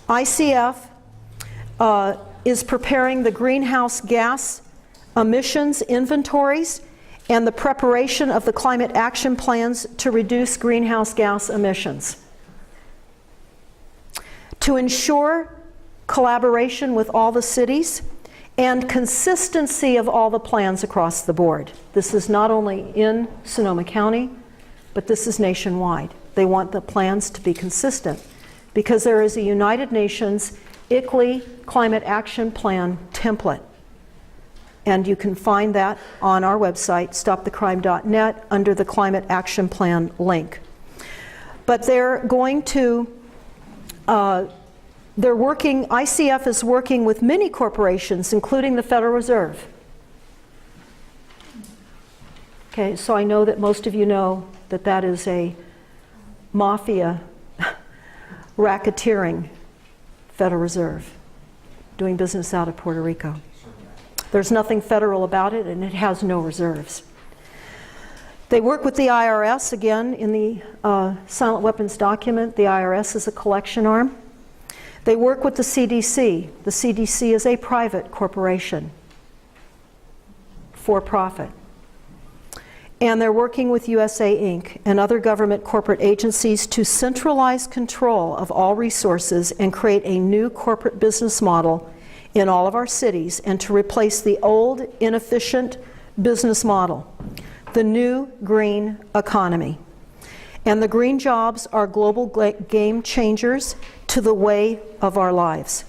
ICF is preparing the greenhouse gas emissions inventories and the preparation of the climate action plans to reduce greenhouse gas emissions. To ensure collaboration with all the cities and consistency of all the plans across the board. This is not only in Sonoma County, but this is nationwide. They want the plans to be consistent because there is a United Nations ICLEI Climate Action Plan template. And you can find that on our website, stopthecrime.net, under the Climate Action Plan link. But they're going to, ICF is working with many corporations, including the Federal Reserve. Okay, so I know that most of you know that that is a mafia racketeering Federal Reserve, doing business out of Puerto Rico. There's nothing federal about it, and it has no reserves. They work with the IRS, again, in the silent weapons document. The IRS is a collection arm. They work with the CDC. The CDC is a private corporation, for profit. And they're working with USA Inc. and other government corporate agencies to centralize control of all resources and create a new corporate business model in all of our cities, and to replace the old, inefficient business model, the new green economy. And the green jobs are global game changers to the way of our lives.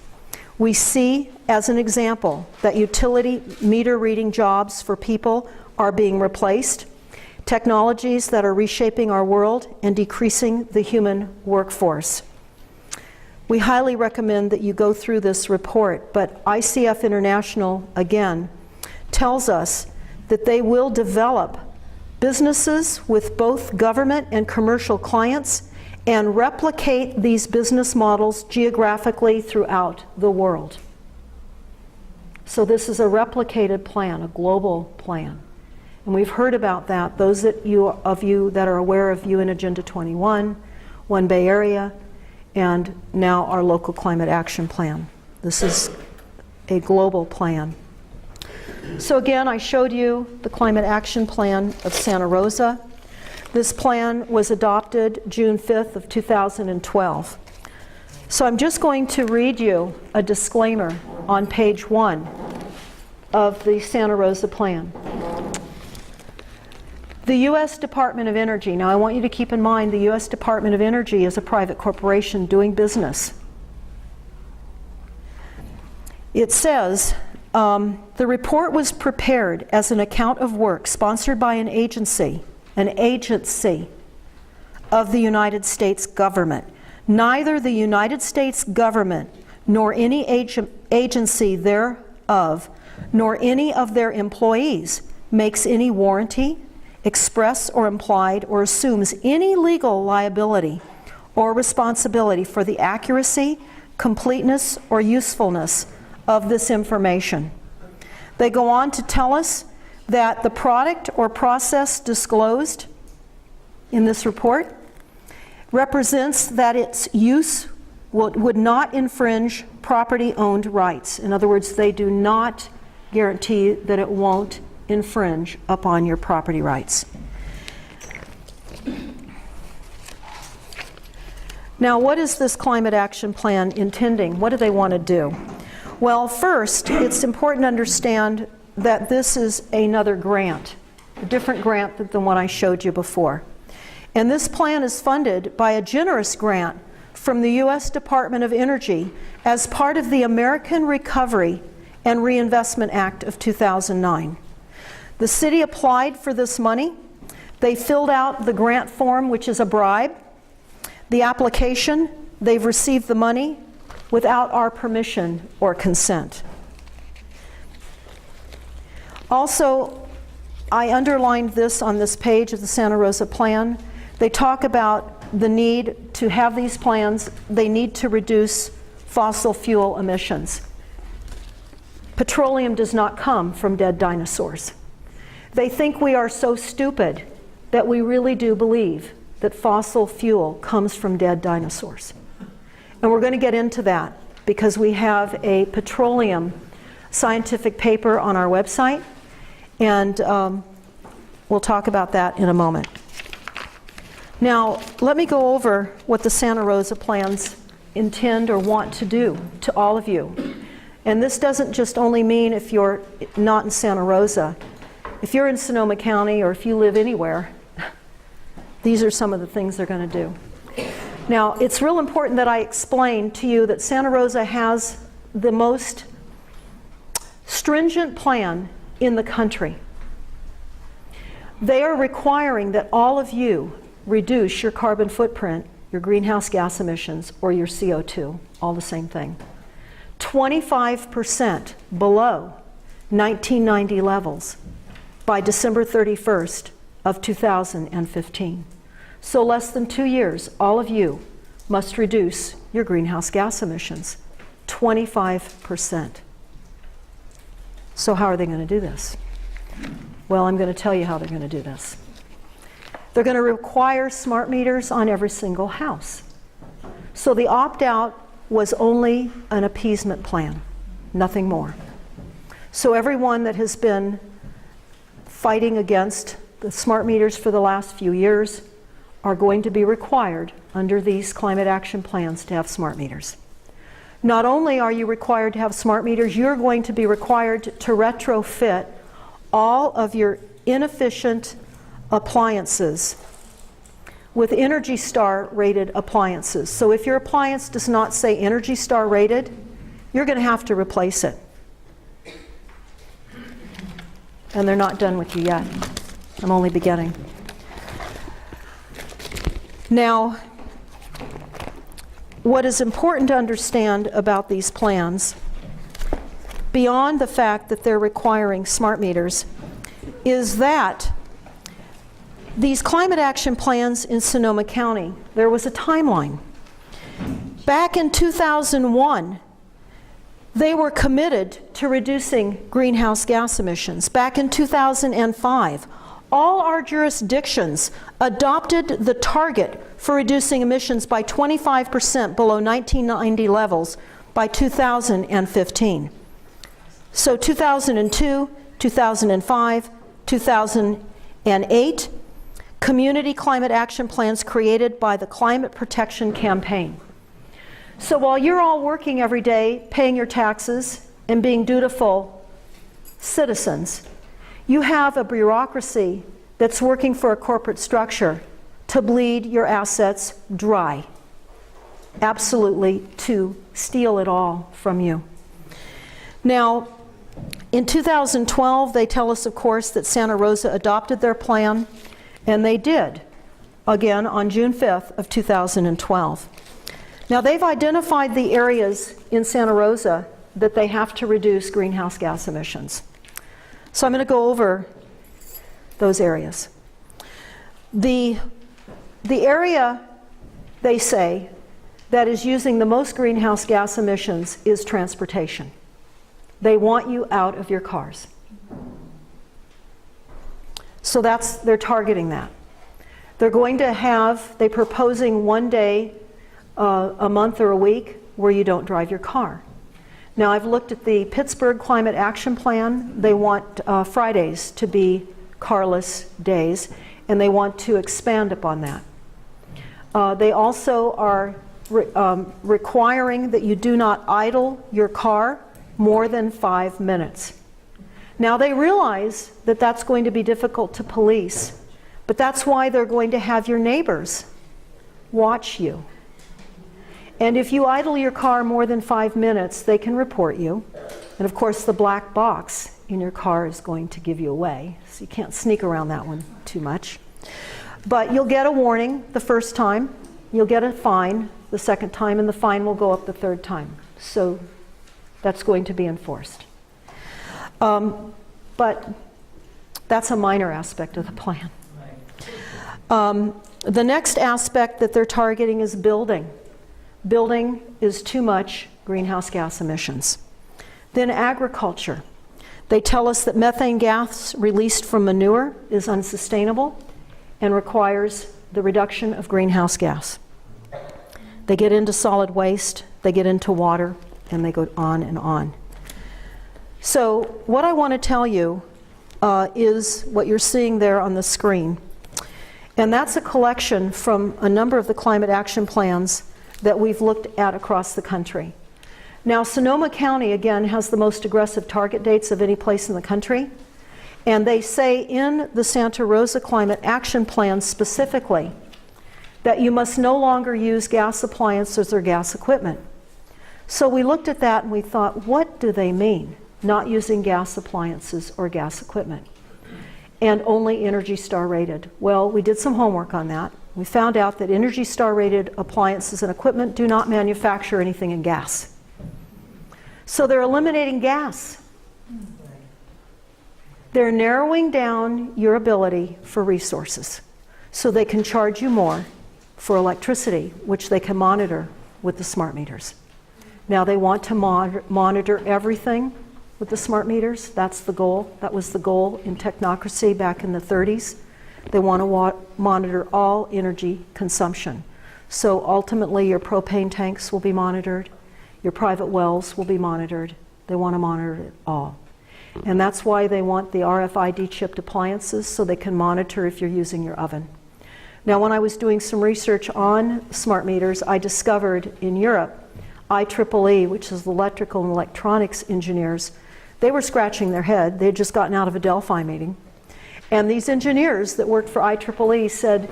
We see, as an example, that utility meter reading jobs for people are being replaced, technologies that are reshaping our world and decreasing the human workforce. We highly recommend that you go through this report, but ICF International, again, tells us that they will develop businesses with both government and commercial clients and replicate these business models geographically throughout the world. So this is a replicated plan, a global plan. And we've heard about that. Those of you that are aware of UN Agenda 21, One Bay Area, and now our local climate action plan. This is a global plan. So again, I showed you the climate action plan of Santa Rosa. This plan was adopted June 5th of 2012. So I'm just going to read you a disclaimer on page 1 of the Santa Rosa plan. The U.S. Department of Energy, now I want you to keep in mind the U.S. Department of Energy is a private corporation doing business. It says, the report was prepared as an account of work sponsored by an agency of the United States government. Neither the United States government nor any agency thereof, nor any of their employees makes any warranty, express or implied, or assumes any legal liability or responsibility for the accuracy, completeness, or usefulness of this information. They go on to tell us that the product or process disclosed in this report represents that its use would not infringe property-owned rights. In other words, they do not guarantee that it won't infringe upon your property rights. Now, what is this climate action plan intending? What do they want to do? Well, first, it's important to understand that this is another grant, a different grant than the one I showed you before. And this plan is funded by a generous grant from the U.S. Department of Energy as part of the American Recovery and Reinvestment Act of 2009. The city applied for this money. They filled out the grant form, which is a bribe. The application, they've received the money without our permission or consent. Also, I underlined this on this page of the Santa Rosa plan. They talk about the need to have these plans. They need to reduce fossil fuel emissions. Petroleum does not come from dead dinosaurs. They think we are so stupid that we really do believe that fossil fuel comes from dead dinosaurs. And we're going to get into that because we have a petroleum scientific paper on our website, and we'll talk about that in a moment. Now, let me go over what the Santa Rosa plans intend or want to do to all of you. And this doesn't just only mean if you're not in Santa Rosa. If you're in Sonoma County or if you live anywhere, these are some of the things they're going to do. Now, it's real important that I explain to you that Santa Rosa has the most stringent plan in the country. They are requiring that all of you reduce your carbon footprint, your greenhouse gas emissions, or your CO2, all the same thing, 25% below 1990 levels by December 31st of 2015. So less than 2 years, all of you must reduce your greenhouse gas emissions, 25%. So how are they going to do this? Well, I'm going to tell you how they're going to do this. They're going to require smart meters on every single house. So the opt-out was only an appeasement plan, nothing more. So everyone that has been fighting against the smart meters for the last few years are going to be required under these climate action plans to have smart meters. Not only are you required to have smart meters, you're going to be required to retrofit all of your inefficient appliances with Energy Star rated appliances. So if your appliance does not say Energy Star rated, you're going to have to replace it. And they're not done with you yet. I'm only beginning. Now, what is important to understand about these plans, beyond the fact that they're requiring smart meters, is that these climate action plans in Sonoma County, there was a timeline. Back in 2001, they were committed to reducing greenhouse gas emissions. Back in 2005, all our jurisdictions adopted the target for reducing emissions by 25% below 1990 levels by 2015. So 2002, 2005, 2008, community climate action plans created by the Climate Protection Campaign. So while you're all working every day, paying your taxes, and being dutiful citizens, you have a bureaucracy that's working for a corporate structure to bleed your assets dry, absolutely to steal it all from you. Now, in 2012, they tell us, of course, that Santa Rosa adopted their plan, and they did, again, on June 5th of 2012. Now, they've identified the areas in Santa Rosa that they have to reduce greenhouse gas emissions. So I'm going to go over those areas. The area, they say, that is using the most greenhouse gas emissions is transportation. They want you out of your cars. So they're targeting that. They're going to have, they're proposing one day a month or a week where you don't drive your car. Now, I've looked at the Pittsburgh Climate Action Plan. They want Fridays to be carless days, and they want to expand upon that. They also are requiring that you do not idle your car more than 5 minutes. Now, they realize that that's going to be difficult to police, but that's why they're going to have your neighbors watch you. And if you idle your car more than 5 minutes, they can report you. And of course, the black box in your car is going to give you away, so you can't sneak around that one too much. But you'll get a warning the first time, you'll get a fine the second time, and the fine will go up the third time. So that's going to be enforced. But that's a minor aspect of the plan. The next aspect that they're targeting is building. Building is too much greenhouse gas emissions. Then agriculture. They tell us that methane gas released from manure is unsustainable and requires the reduction of greenhouse gas. They get into solid waste, they get into water, and they go on and on. So what I want to tell you is what you're seeing there on the screen. And that's a collection from a number of the climate action plans that we've looked at across the country. Now, Sonoma County, again, has the most aggressive target dates of any place in the country. And they say in the Santa Rosa Climate Action Plan specifically that you must no longer use gas appliances or gas equipment. So we looked at that and we thought, what do they mean, not using gas appliances or gas equipment? And only Energy Star rated. Well, we did some homework on that. We found out that Energy Star rated appliances and equipment do not manufacture anything in gas. So they're eliminating gas. They're narrowing down your ability for resources so they can charge you more for electricity, which they can monitor with the smart meters. Now they want to monitor everything with the smart meters. That's the goal. That was the goal in technocracy back in the 30s. They want to monitor all energy consumption. So ultimately your propane tanks will be monitored, your private wells will be monitored. They want to monitor it all. And that's why they want the RFID chipped appliances, so they can monitor if you're using your oven. Now when I was doing some research on smart meters, I discovered in Europe, IEEE, which is electrical and electronics engineers, they were scratching their head. They had just gotten out of a Delphi meeting. And these engineers that worked for IEEE said,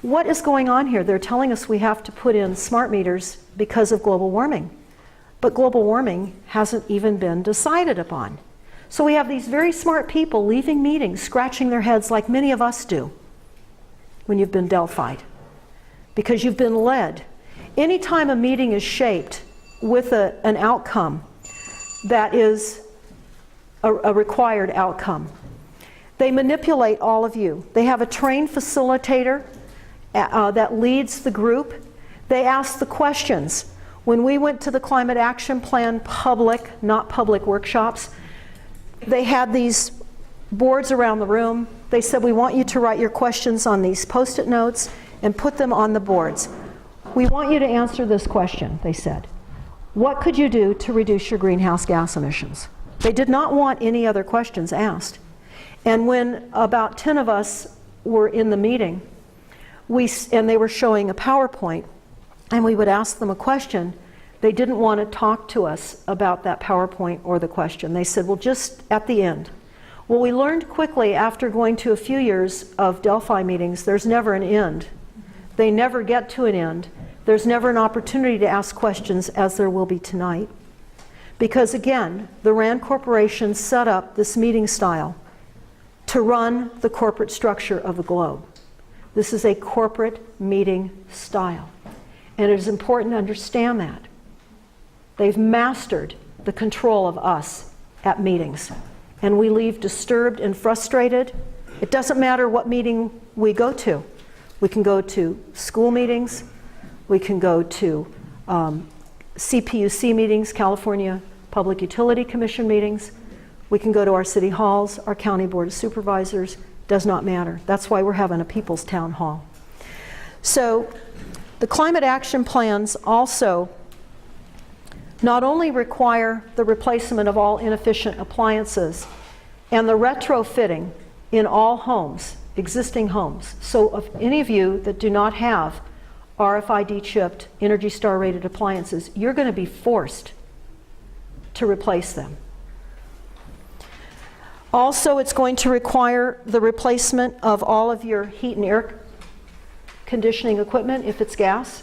what is going on here? They're telling us we have to put in smart meters because of global warming. But global warming hasn't even been decided upon. So we have these very smart people leaving meetings, scratching their heads like many of us do when you've been Delphi'd, because you've been led. Anytime a meeting is shaped with an outcome that is a required outcome, they manipulate all of you. They have a trained facilitator that leads the group. They ask the questions. When we went to the Climate Action Plan public, not public workshops, they had these boards around the room. They said, we want you to write your questions on these Post-it notes and put them on the boards. We want you to answer this question, they said. What could you do to reduce your greenhouse gas emissions? They did not want any other questions asked. And when about 10 of us were in the meeting, and they were showing a PowerPoint, and we would ask them a question, they didn't want to talk to us about that PowerPoint or the question. They said, well, just at the end. Well, we learned quickly after going to a few years of Delphi meetings, there's never an end. They never get to an end. There's never an opportunity to ask questions, as there will be tonight. Because again, the RAND Corporation set up this meeting style to run the corporate structure of the globe. This is a corporate meeting style. And it is important to understand that. They've mastered the control of us at meetings. And we leave disturbed and frustrated. It doesn't matter what meeting we go to. We can go to school meetings. We can go to CPUC meetings, California Public Utility Commission meetings. We can go to our city halls, our county board of supervisors. Does not matter. That's why we're having a people's town hall. So the climate action plans also not only require the replacement of all inefficient appliances and the retrofitting in all homes, existing homes. So if any of you that do not have RFID chipped, Energy Star rated appliances, you're going to be forced to replace them. Also, it's going to require the replacement of all of your heat and air conditioning equipment if it's gas.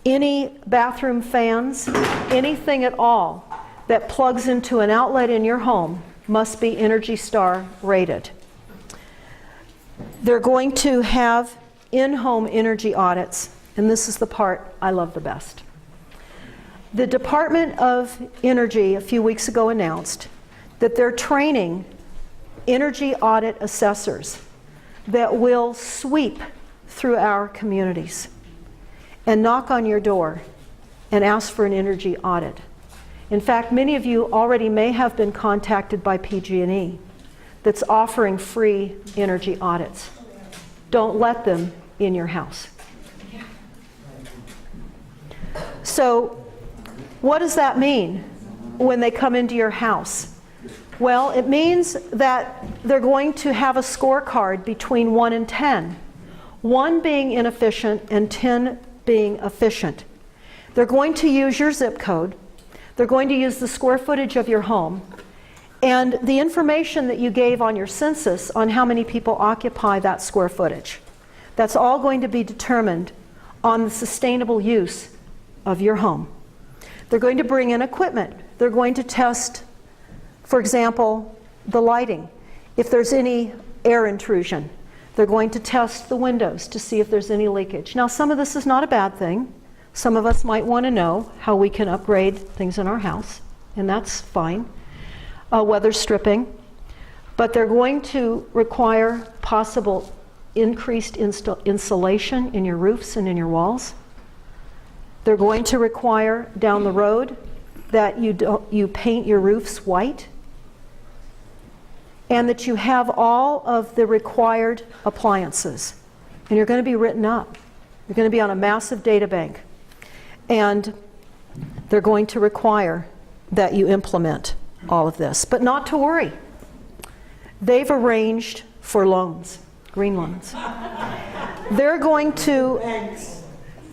Any bathroom fans, anything at all that plugs into an outlet in your home must be Energy Star rated. They're going to have in-home energy audits, and this is the part I love the best. The Department of Energy a few weeks ago announced that they're training energy audit assessors that will sweep through our communities and knock on your door and ask for an energy audit. In fact, many of you already may have been contacted by PG&E that's offering free energy audits. Don't let them in your house. So, what does that mean when they come into your house? Well, it means that they're going to have a scorecard between 1 and 10. 1 being inefficient and 10 being efficient. They're going to use your zip code. They're going to use the square footage of your home and the information that you gave on your census on how many people occupy that square footage. That's all going to be determined on the sustainable use of your home. They're going to bring in equipment. They're going to test, for example, the lighting. If there's any air intrusion, they're going to test the windows to see if there's any leakage. Now, some of this is not a bad thing. Some of us might want to know how we can upgrade things in our house, and that's fine. Weather stripping. But they're going to require possible increased insulation in your roofs and in your walls. They're going to require down the road that you paint your roofs white, and that you have all of the required appliances. And you're going to be written up. You're going to be on a massive data bank. And they're going to require that you implement all of this. But not to worry. They've arranged for loans, green loans. They're going to,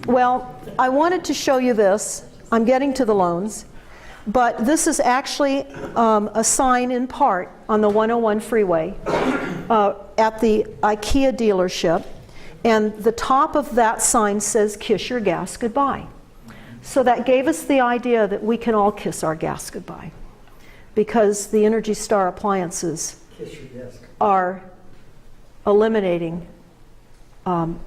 well, I wanted to show you this. I'm getting to the loans. But this is actually a sign in part on the 101 freeway at the IKEA dealership. And the top of that sign says, "Kiss your gas goodbye." So that gave us the idea that we can all kiss our gas goodbye, because the Energy Star appliances are eliminating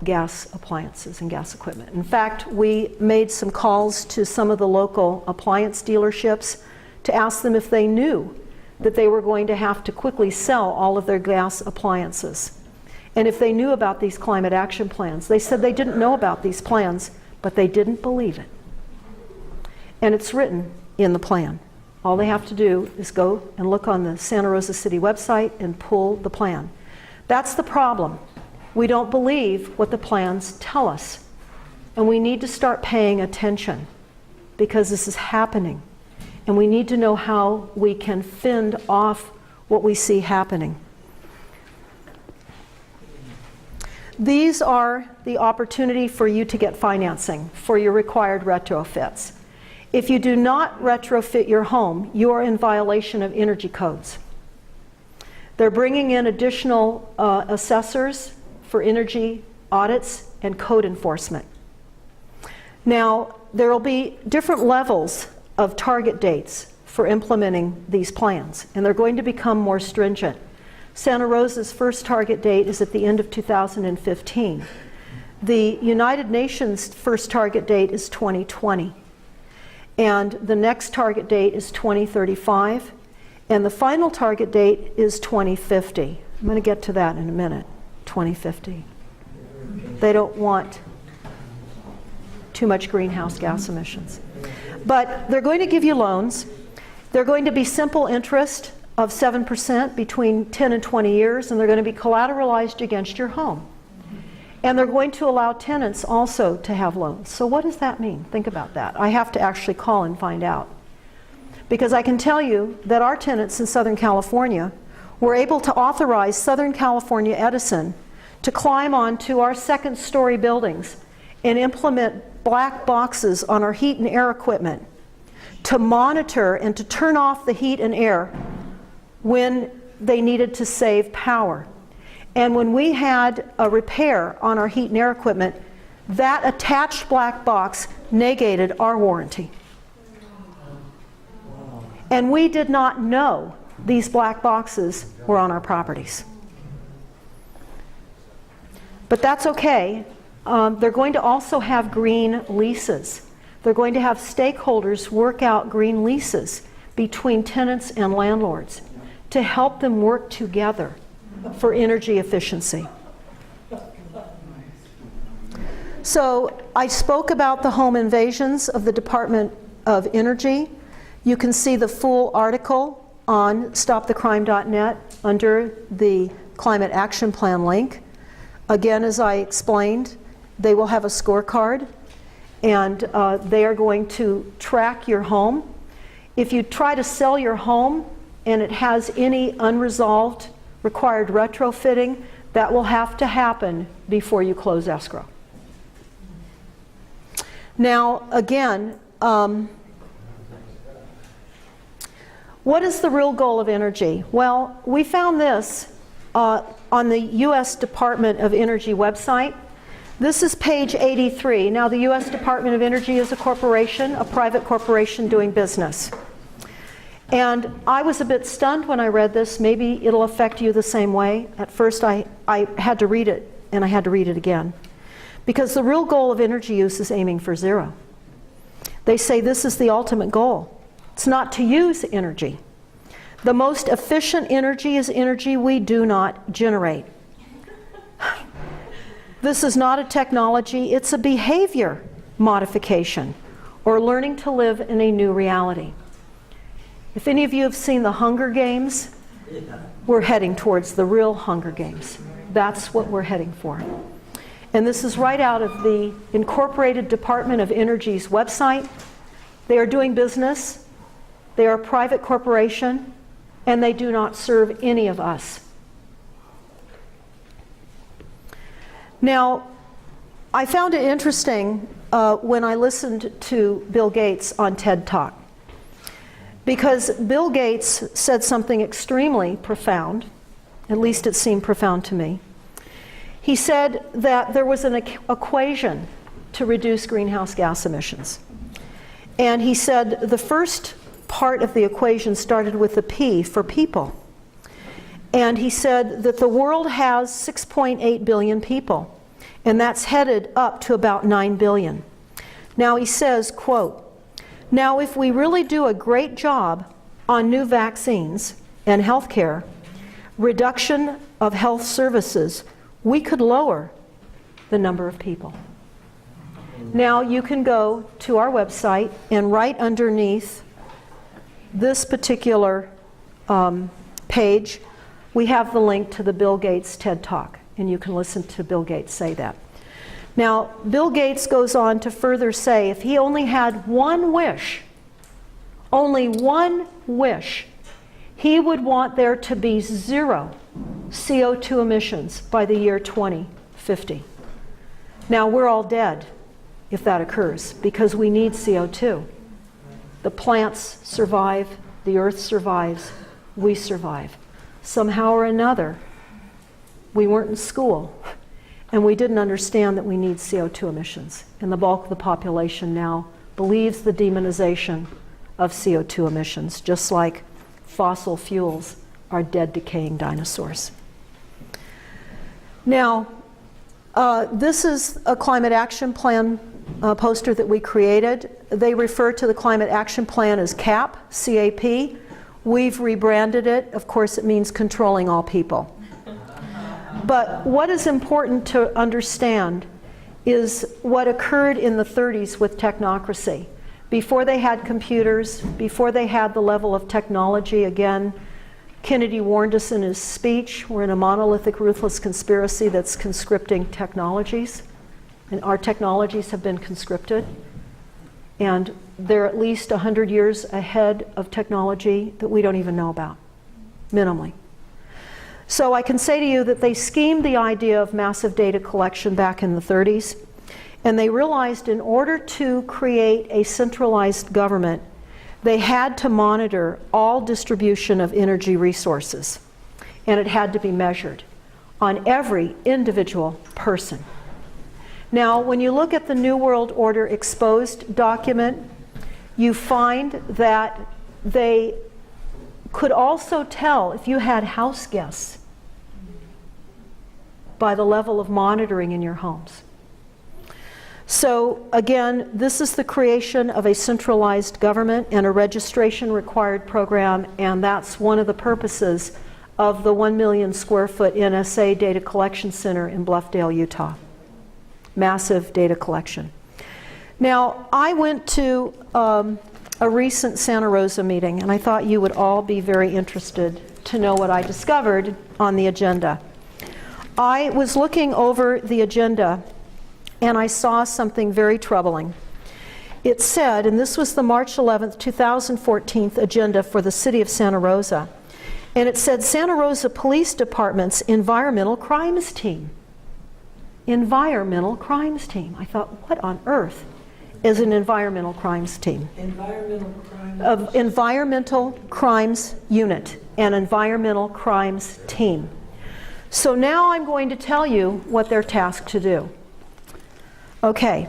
gas appliances and gas equipment. In fact, we made some calls to some of the local appliance dealerships to ask them if they knew that they were going to have to quickly sell all of their gas appliances, and if they knew about these climate action plans. They said they didn't know about these plans, but they didn't believe it. And it's written in the plan. All they have to do is go and look on the Santa Rosa City website and pull the plan. That's the problem. We don't believe what the plans tell us. And we need to start paying attention, because this is happening. And we need to know how we can fend off what we see happening. These are the opportunity for you to get financing for your required retrofits. If you do not retrofit your home, you are in violation of energy codes. They're bringing in additional assessors for energy audits and code enforcement. Now, there will be different levels of target dates for implementing these plans, and they're going to become more stringent. Santa Rosa's first target date is at the end of 2015. The United Nations first target date is 2020. And the next target date is 2035. And the final target date is 2050. I'm going to get to that in a minute. 2050. They don't want too much greenhouse gas emissions. But they're going to give you loans. They're going to be simple interest of 7% between 10 and 20 years, and they're going to be collateralized against your home. And they're going to allow tenants also to have loans. So what does that mean? Think about that. I have to actually call and find out. Because I can tell you that our tenants in Southern California were able to authorize Southern California Edison to climb onto our second-story buildings and implement black boxes on our heat and air equipment to monitor and to turn off the heat and air when they needed to save power. And when we had a repair on our heat and air equipment, that attached black box negated our warranty. And we did not know these black boxes were on our properties. But that's okay. They're going to also have green leases. They're going to have stakeholders work out green leases between tenants and landlords to help them work together for energy efficiency. So I spoke about the home invasions of the Department of Energy. You can see the full article on stopthecrime.net under the Climate Action Plan link. Again, as I explained, they will have a scorecard, and they are going to track your home. If you try to sell your home and it has any unresolved required retrofitting, that will have to happen before you close escrow. Now, again, what is the real goal of energy? Well, we found this on the U.S. Department of Energy website. This is page 83. Now, the U.S. Department of Energy is a corporation, a private corporation doing business. And I was a bit stunned when I read this. Maybe it'll affect you the same way. At first, I had to read it, and I had to read it again. Because the real goal of energy use is aiming for zero. They say this is the ultimate goal. It's not to use energy. The most efficient energy is energy we do not generate. This is not a technology, it's a behavior modification, or learning to live in a new reality. If any of you have seen the Hunger Games, we're heading towards the real Hunger Games. That's what we're heading for. And this is right out of the Incorporated Department of Energy's website. They are doing business, they are a private corporation, and they do not serve any of us. Now, I found it interesting when I listened to Bill Gates on TED Talk, because Bill Gates said something extremely profound, at least it seemed profound to me. He said that there was an equation to reduce greenhouse gas emissions. And he said the first part of the equation started with the P for people. And he said that the world has 6.8 billion people, and that's headed up to about 9 billion. Now he says, quote, "Now if we really do a great job on new vaccines and healthcare, reduction of health services, we could lower the number of people." Now you can go to our website, and right underneath this particular page, we have the link to the Bill Gates TED Talk, and you can listen to Bill Gates say that. Now, Bill Gates goes on to further say if he only had one wish, only one wish, he would want there to be 0 CO2 emissions by the year 2050. Now, we're all dead if that occurs, because we need CO2. The plants survive, the earth survives, we survive. Somehow or another, we weren't in school, and we didn't understand that we need CO2 emissions. And the bulk of the population now believes the demonization of CO2 emissions, just like fossil fuels are dead, decaying dinosaurs. Now, this is a climate action plan poster that we created. They refer to the climate action plan as CAP, C-A-P. We've rebranded it. Of course, it means controlling all people. But what is important to understand is what occurred in the 30s with technocracy. Before they had computers, before they had the level of technology, again, Kennedy warned us in his speech, we're in a monolithic, ruthless conspiracy that's conscripting technologies. And our technologies have been conscripted. And they're at least 100 years ahead of technology that we don't even know about, minimally. So I can say to you that they schemed the idea of massive data collection back in the 30s, and they realized in order to create a centralized government, they had to monitor all distribution of energy resources, and it had to be measured on every individual person. Now, when you look at the New World Order exposed document, you find that they could also tell if you had house guests by the level of monitoring in your homes. So again, this is the creation of a centralized government and a registration required program, and that's one of the purposes of the 1 million square foot NSA data collection center in Bluffdale, Utah. Massive data collection. Now, I went to a recent Santa Rosa meeting, and I thought you would all be very interested to know what I discovered on the agenda. I was looking over the agenda, and I saw something very troubling. It said, and this was the March 11th, 2014 agenda for the city of Santa Rosa, and it said Santa Rosa Police Department's Environmental Crimes Team. Environmental Crimes Team. I thought, what on earth is an Environmental Crimes Team? Environmental Crimes Unit, an Environmental Crimes Team. So now I'm going to tell you what they're tasked to do. Okay.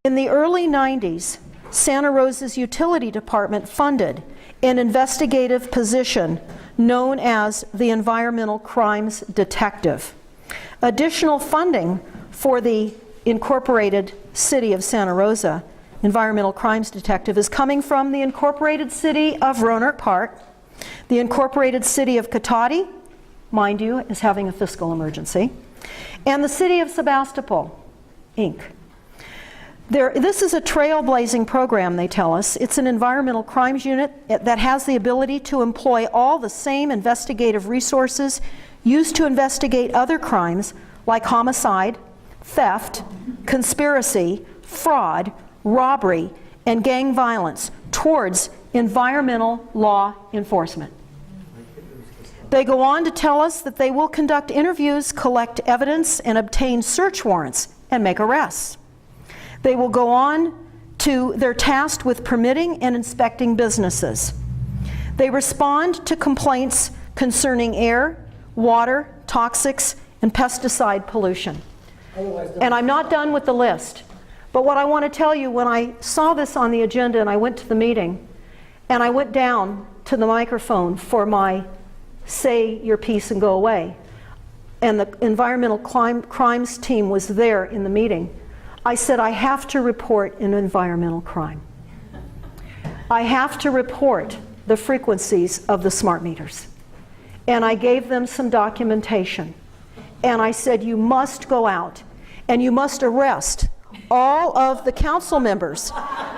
In the early 90s, Santa Rosa's utility department funded an investigative position known as the Environmental Crimes Detective. Additional funding for the Incorporated City of Santa Rosa Environmental Crimes Detective is coming from the Incorporated City of Roanoke Park, the Incorporated City of Cotati, mind you, is having a fiscal emergency, and the City of Sebastopol, Inc. This is a trailblazing program, they tell us. It's an environmental crimes unit that has the ability to employ all the same investigative resources used to investigate other crimes like homicide, theft, conspiracy, fraud, robbery, and gang violence towards environmental law enforcement. They go on to tell us that they will conduct interviews, collect evidence, and obtain search warrants and make arrests. They will go on to their tasked with permitting and inspecting businesses. They respond to complaints concerning air, water, toxics, and pesticide pollution. And I'm not done with the list. But what I want to tell you, when I saw this on the agenda and I went to the meeting, and I went down to the microphone for my say your piece and go away, and the environmental crimes team was there in the meeting, I said, I have to report an environmental crime. I have to report the frequencies of the smart meters. And I gave them some documentation. And I said, you must go out and you must arrest all of the council members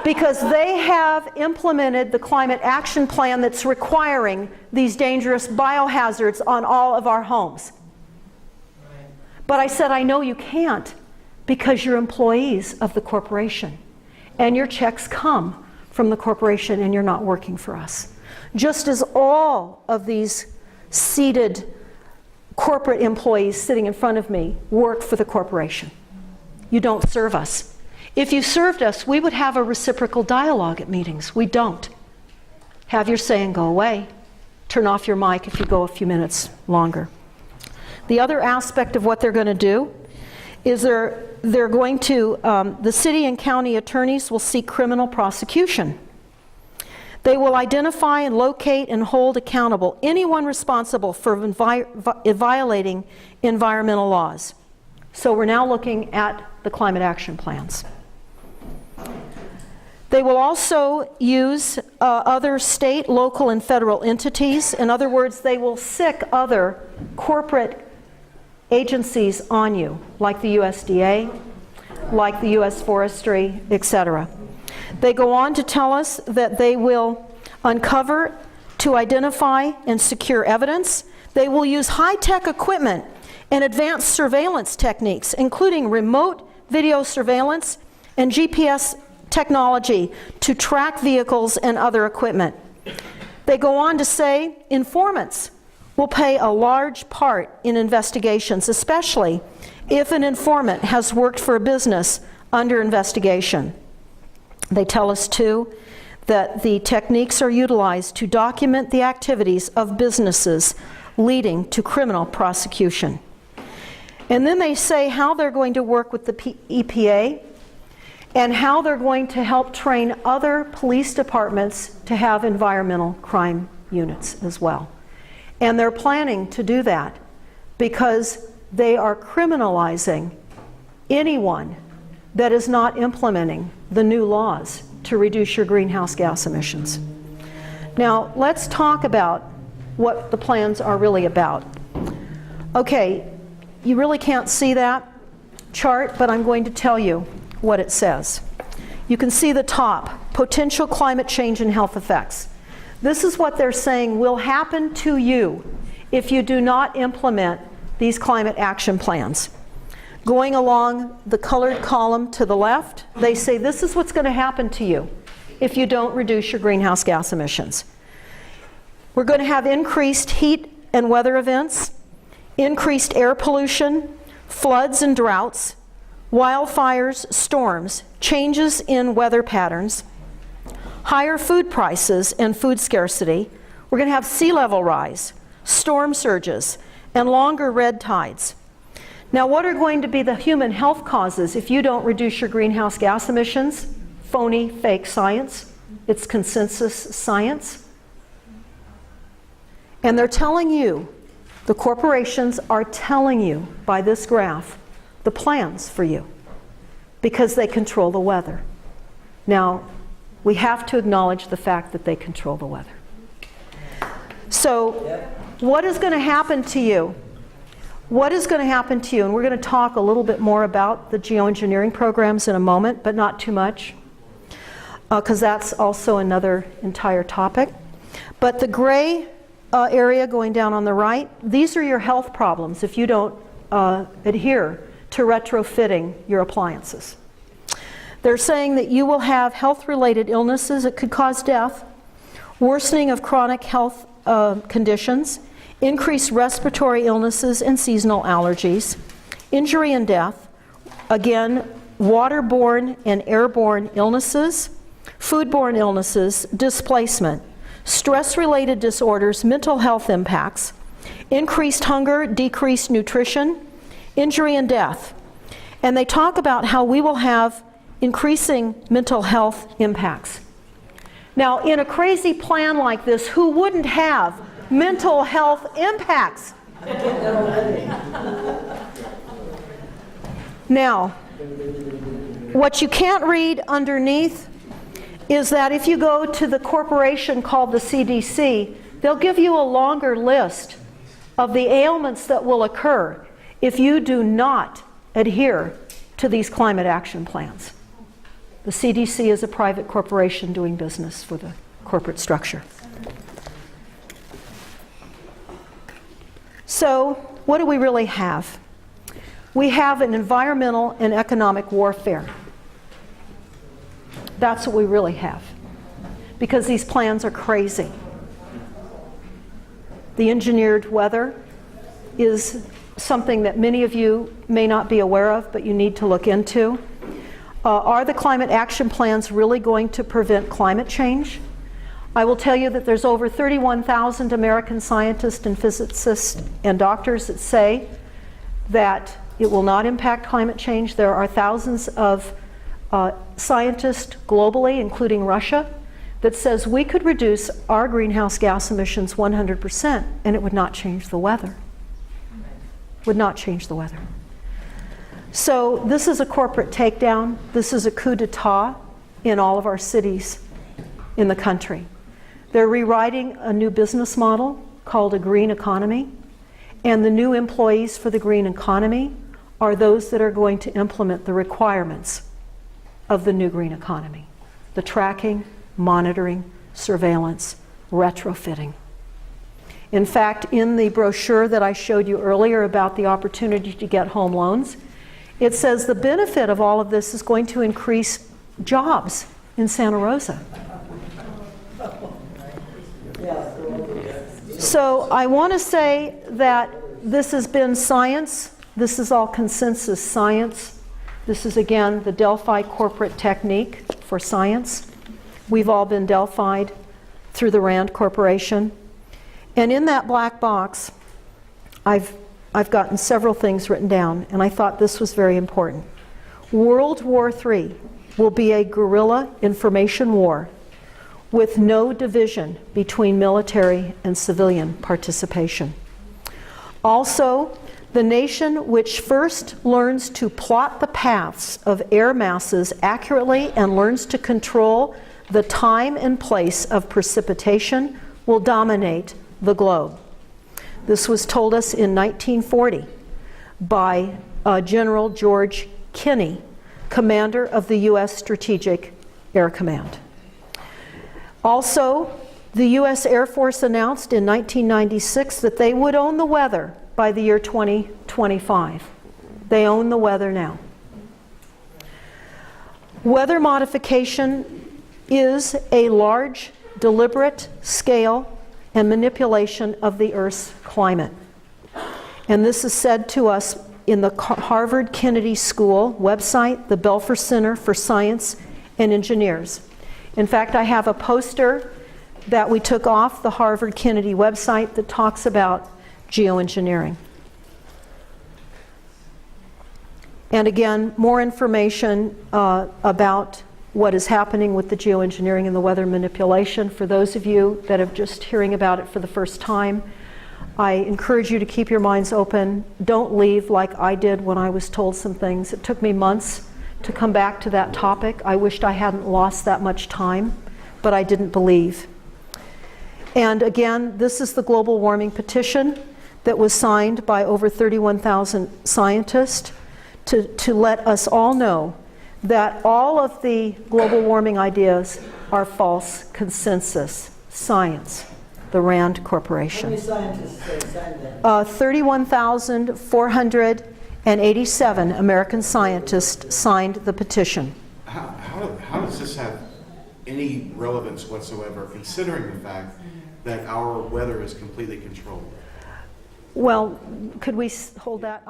because they have implemented the climate action plan that's requiring these dangerous biohazards on all of our homes. But I said, I know you can't, because you're employees of the corporation and your checks come from the corporation and you're not working for us. Just as all of these seated corporate employees sitting in front of me work for the corporation. You don't serve us. If you served us, we would have a reciprocal dialogue at meetings. We don't. Have your say and go away. Turn off your mic if you go a few minutes longer. The other aspect of what they're going to do is they're going to, the city and county attorneys will seek criminal prosecution. They will identify and locate and hold accountable anyone responsible for violating environmental laws. So we're now looking at the climate action plans. They will also use other state, local, and federal entities. In other words, they will sic other corporate agencies on you, like the USDA, like the U.S. Forestry, etc. They go on to tell us that they will uncover to identify and secure evidence. They will use high-tech equipment and advanced surveillance techniques, including remote video surveillance and GPS technology to track vehicles and other equipment. They go on to say informants will play a large part in investigations, especially if an informant has worked for a business under investigation. They tell us, too, that the techniques are utilized to document the activities of businesses leading to criminal prosecution. And then they say how they're going to work with the EPA and how they're going to help train other police departments to have environmental crime units as well. And they're planning to do that because they are criminalizing anyone that is not implementing the new laws to reduce your greenhouse gas emissions. Now, let's talk about what the plans are really about. Okay, you really can't see that chart, but I'm going to tell you what it says. You can see the top, potential climate change and health effects. This is what they're saying will happen to you if you do not implement these climate action plans. Going along the colored column to the left, they say this is what's going to happen to you if you don't reduce your greenhouse gas emissions. We're going to have increased heat and weather events, increased air pollution, floods and droughts, wildfires, storms, changes in weather patterns, higher food prices and food scarcity. We're going to have sea level rise, storm surges, and longer red tides. Now, what are going to be the human health causes if you don't reduce your greenhouse gas emissions? Phony, fake science. It's consensus science. And they're telling you, the corporations are telling you by this graph, the plans for you, because they control the weather. Now, we have to acknowledge the fact that they control the weather. So, what is going to happen to you What is going to happen to you? And we're going to talk a little bit more about the geoengineering programs in a moment, but not too much, because that's also another entire topic. But the gray area going down on the right, these are your health problems if you don't adhere to retrofitting your appliances. They're saying that you will have health-related illnesses that could cause death, worsening of chronic health conditions, increased respiratory illnesses and seasonal allergies, injury and death, again, waterborne and airborne illnesses, foodborne illnesses, displacement, stress-related disorders, mental health impacts, increased hunger, decreased nutrition, injury and death. And they talk about how we will have increasing mental health impacts. Now, in a crazy plan like this, who wouldn't have mental health impacts? Now, what you can't read underneath is that if you go to the corporation called the CDC, they'll give you a longer list of the ailments that will occur if you do not adhere to these climate action plans. The CDC is a private corporation doing business for the corporate structure. So, what do we really have? We have an environmental and economic warfare. That's what we really have. Because these plans are crazy. The engineered weather is something that many of you may not be aware of, but you need to look into. Are the climate action plans really going to prevent climate change? I will tell you that there's over 31,000 American scientists and physicists and doctors that say that it will not impact climate change. There are thousands of scientists globally, including Russia, that says we could reduce our greenhouse gas emissions 100% and it would not change the weather. Would not change the weather. So this is a corporate takedown. This is a coup d'etat in all of our cities in the country. They're rewriting a new business model called a green economy. And the new employees for the green economy are those that are going to implement the requirements of the new green economy. The tracking, monitoring, surveillance, retrofitting. In fact, in the brochure that I showed you earlier about the opportunity to get home loans, it says the benefit of all of this is going to increase jobs in Santa Rosa. So I want to say that this has been science. This is all consensus science. This is, again, the Delphi corporate technique for science. We've all been Delphi'd through the Rand Corporation. And in that black box, I've gotten several things written down, and I thought this was very important. World War III will be a guerrilla information war with no division between military and civilian participation. Also, the nation which first learns to plot the paths of air masses accurately and learns to control the time and place of precipitation will dominate the globe. This was told us in 1940 by General George Kinney, commander of the U.S. Strategic Air Command. Also, the U.S. Air Force announced in 1996 that they would own the weather by the year 2025. They own the weather now. Weather modification is a large, deliberate scale and manipulation of the Earth's climate. And this is said to us in the Harvard Kennedy School website, the Belfer Center for Science and Engineers. In fact, I have a poster that we took off the Harvard Kennedy website that talks about geoengineering. And again, more information about what is happening with the geoengineering and the weather manipulation. For those of you that are just hearing about it for the first time, I encourage you to keep your minds open. Don't leave like I did when I was told some things. It took me months to come back to that topic. I wished I hadn't lost that much time, but I didn't believe. And again, this is the global warming petition. that was signed by over 31,000 scientists to let us all know that all of the global warming ideas are false consensus science, the Rand Corporation. How many scientists signed that? 31,487 American scientists signed the petition. How does this have any relevance whatsoever, considering the fact that our weather is completely controlled? Well, could we hold that?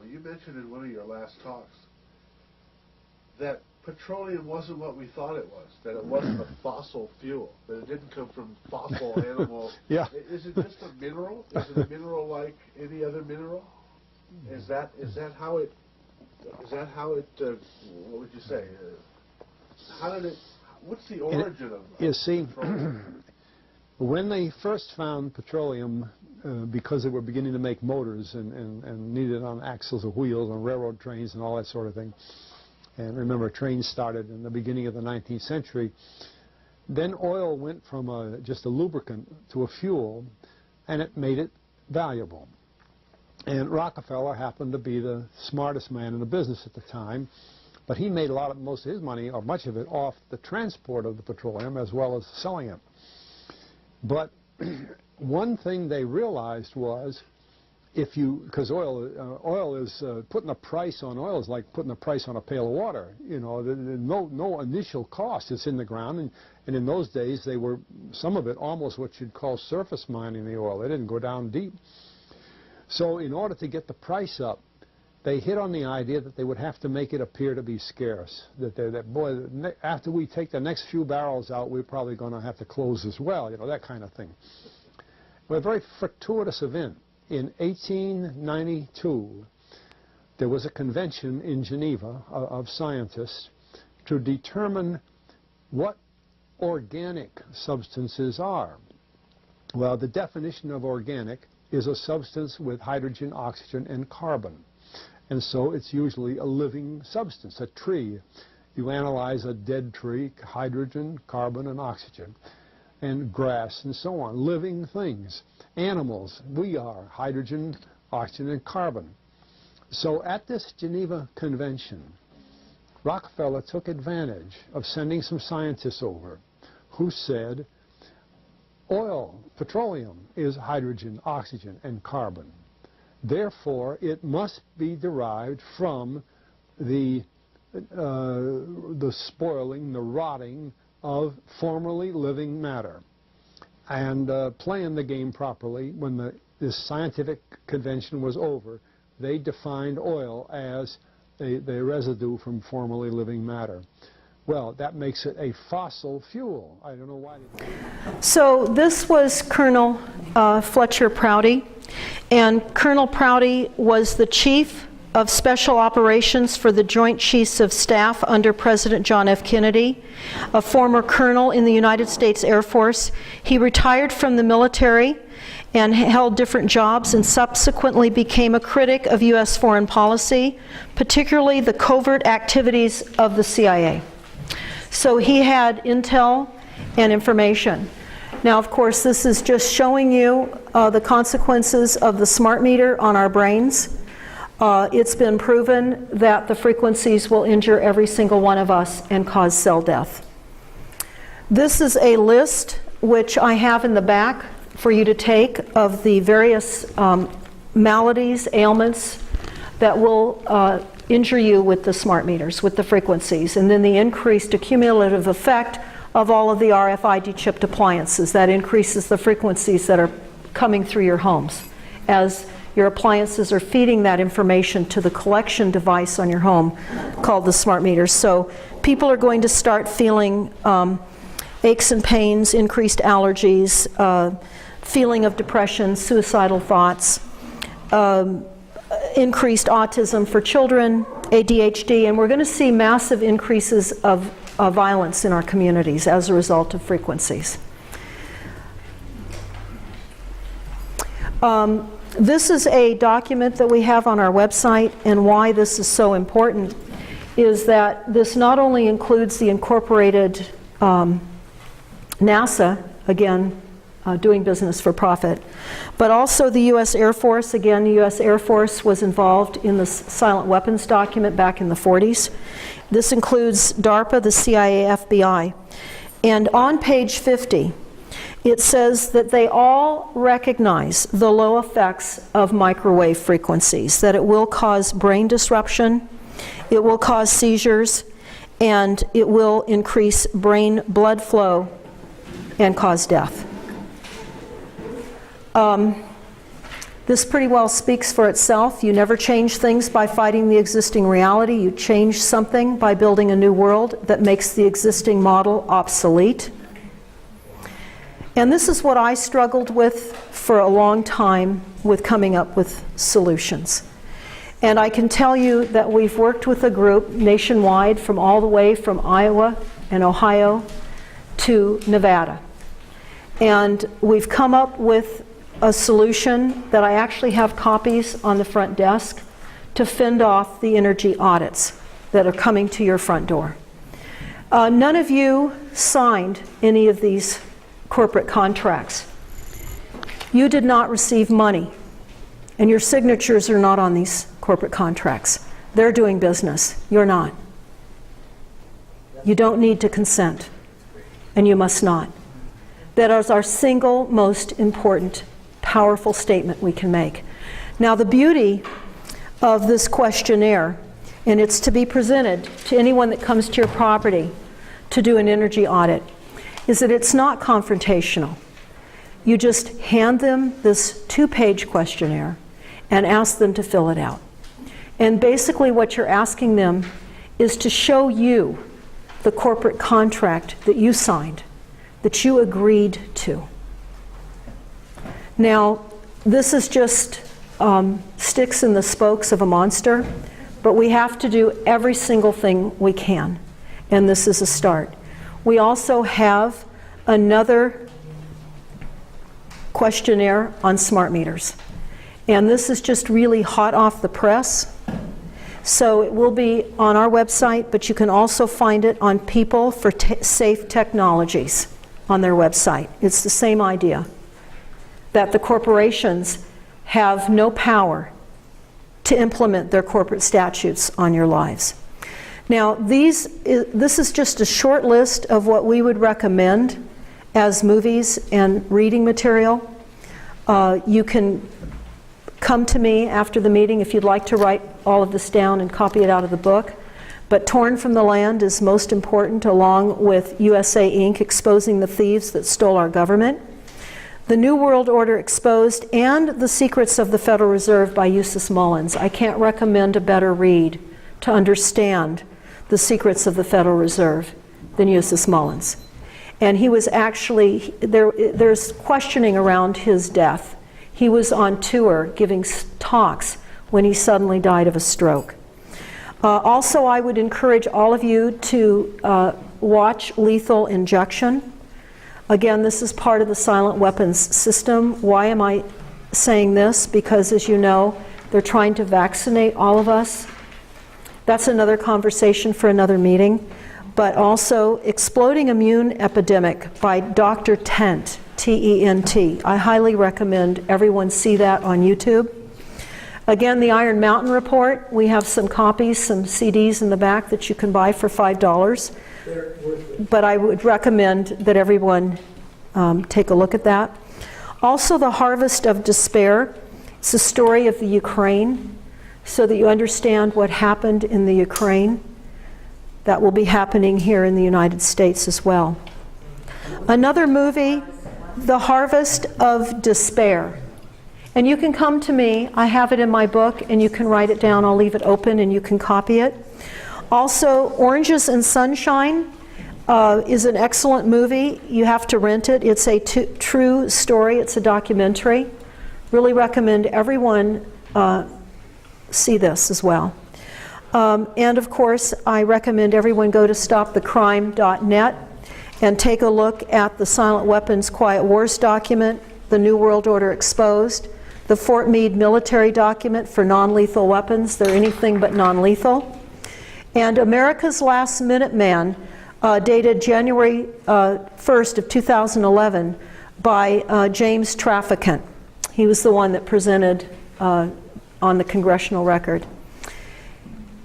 You mentioned in one of your last talks that petroleum wasn't what we thought it was, that it wasn't a fossil fuel, that it didn't come from fossil animals. Yeah. Is it just a mineral? Is it a mineral like any other mineral? Is that how it what would you say? What's the origin of You see, petroleum? when they first found petroleum, because they were beginning to make motors and needed on axles of wheels on railroad trains and all that sort of thing, and remember, trains started in the beginning of the 19th century, then oil went from just a lubricant to a fuel, and it made it valuable. And Rockefeller happened to be the smartest man in the business at the time, but he made most of his money, or much of it, off the transport of the petroleum as well as selling it. But one thing they realized was, because oil is putting a price on oil is like putting a price on a pail of water. You know, no initial cost. It's in the ground, and in those days they were, some of it, almost what you'd call surface mining the oil. They didn't go down deep. So in order to get the price up, they hit on the idea that they would have to make it appear to be scarce. That after we take the next few barrels out, we're probably going to have to close as well. You know, that kind of thing. Well, a very fortuitous event. In 1892, there was a convention in Geneva of scientists to determine what organic substances are. Well, the definition of organic is a substance with hydrogen, oxygen, and carbon. And so it's usually a living substance, a tree. You analyze a dead tree, hydrogen, carbon, and oxygen, and grass, and so on, living things. Animals, we are hydrogen, oxygen, and carbon. So at this Geneva Convention, Rockefeller took advantage of sending some scientists over who said, oil, petroleum, is hydrogen, oxygen, and carbon. Therefore, it must be derived from the spoiling, the rotting of formerly living matter. And playing the game properly, when this scientific convention was over, they defined oil as the residue from formerly living matter. Well, that makes it a fossil fuel. I don't know why. So this was Colonel Fletcher Prouty, and Colonel Prouty was the chief of special operations for the Joint Chiefs of Staff under President John F. Kennedy, a former colonel in the United States Air Force. He retired from the military and held different jobs and subsequently became a critic of U.S. foreign policy, particularly the covert activities of the CIA. So he had intel and information. Now, of course, this is just showing you the consequences of the smart meter on our brains. It's been proven that the frequencies will injure every single one of us and cause cell death. This is a list which I have in the back for you to take of the various maladies, ailments that will injure you with the smart meters, with the frequencies, and then the increased accumulative effect of all of the RFID chipped appliances. That increases the frequencies that are coming through your homes as your appliances are feeding that information to the collection device on your home called the smart meters. So people are going to start feeling aches and pains, increased allergies, feeling of depression, suicidal thoughts, increased autism for children, ADHD, and we're going to see massive increases of violence in our communities as a result of frequencies. This is a document that we have on our website, and why this is so important is that this not only includes the incorporated NASA, again, doing business for profit. But also the U.S. Air Force. Again, the U.S. Air Force was involved in the silent weapons document back in the 40s. This includes DARPA, the CIA, FBI. And on page 50, it says that they all recognize the low effects of microwave frequencies, that it will cause brain disruption, it will cause seizures, and it will increase brain blood flow and cause death. This pretty well speaks for itself. You never change things by fighting the existing reality. You change something by building a new world that makes the existing model obsolete. And this is what I struggled with for a long time, with coming up with solutions. And I can tell you that we've worked with a group nationwide, from all the way from Iowa and Ohio to Nevada. And we've come up with a solution that I actually have copies on the front desk to fend off the energy audits that are coming to your front door. None of you signed any of these corporate contracts. You did not receive money, and your signatures are not on these corporate contracts. They're doing business. You're not. You don't need to consent, and you must not. That is our single most important, powerful statement we can make. Now, the beauty of this questionnaire, and it's to be presented to anyone that comes to your property to do an energy audit, is that it's not confrontational. You just hand them this 2-page questionnaire and ask them to fill it out. And basically what you're asking them is to show you the corporate contract that you signed, that you agreed to. Now, this is just sticks in the spokes of a monster, but we have to do every single thing we can, and this is a start. We also have another questionnaire on smart meters, and this is just really hot off the press. So it will be on our website, but you can also find it on People for Safe Technologies on their website. It's the same idea, that the corporations have no power to implement their corporate statutes on your lives. Now, this is just a short list of what we would recommend as movies and reading material. You can come to me after the meeting if you'd like to write all of this down and copy it out of the book. But Torn from the Land is most important, along with USA Inc., Exposing the Thieves That Stole Our Government, The New World Order Exposed, and The Secrets of the Federal Reserve by Eustace Mullins. I can't recommend a better read to understand the secrets of the Federal Reserve than Eustace Mullins. And he was actually, there's questioning around his death. He was on tour giving talks when he suddenly died of a stroke. Also, I would encourage all of you to watch Lethal Injection. Again, this is part of the silent weapons system. Why am I saying this? Because, as you know, they're trying to vaccinate all of us. That's another conversation for another meeting. But also, Exploding Immune Epidemic by Dr. Tent, T-E-N-T. I highly recommend everyone see that on YouTube. Again, the Iron Mountain Report. We have some copies, some CDs in the back that you can buy for $5. But I would recommend that everyone take a look at that. Also, The Harvest of Despair. It's a story of the Ukraine, so that you understand what happened in the Ukraine. That will be happening here in the United States as well. Another movie, The Harvest of Despair. And you can come to me. I have it in my book, and you can write it down. I'll leave it open, and you can copy it. Also, Oranges and Sunshine is an excellent movie. You have to rent it. It's a true story. It's a documentary. Really recommend everyone see this as well. And of course, I recommend everyone go to stopthecrime.net and take a look at the Silent Weapons Quiet Wars document, the New World Order Exposed, the Fort Meade military document for non-lethal weapons. They're anything but non-lethal. And America's Last Minuteman, dated January 1st of 2011, by James Trafficant. He was the one that presented on the congressional record.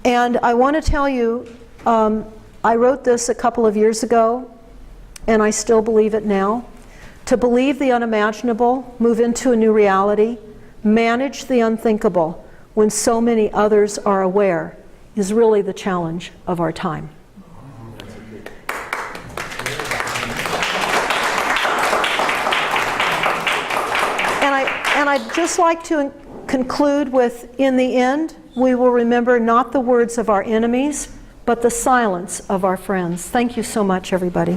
And I want to tell you, I wrote this a couple of years ago, and I still believe it now. To believe the unimaginable, move into a new reality, manage the unthinkable when so many others are aware, is really the challenge of our time. And I'd just like to conclude with, in the end, we will remember not the words of our enemies, but the silence of our friends. Thank you so much, everybody.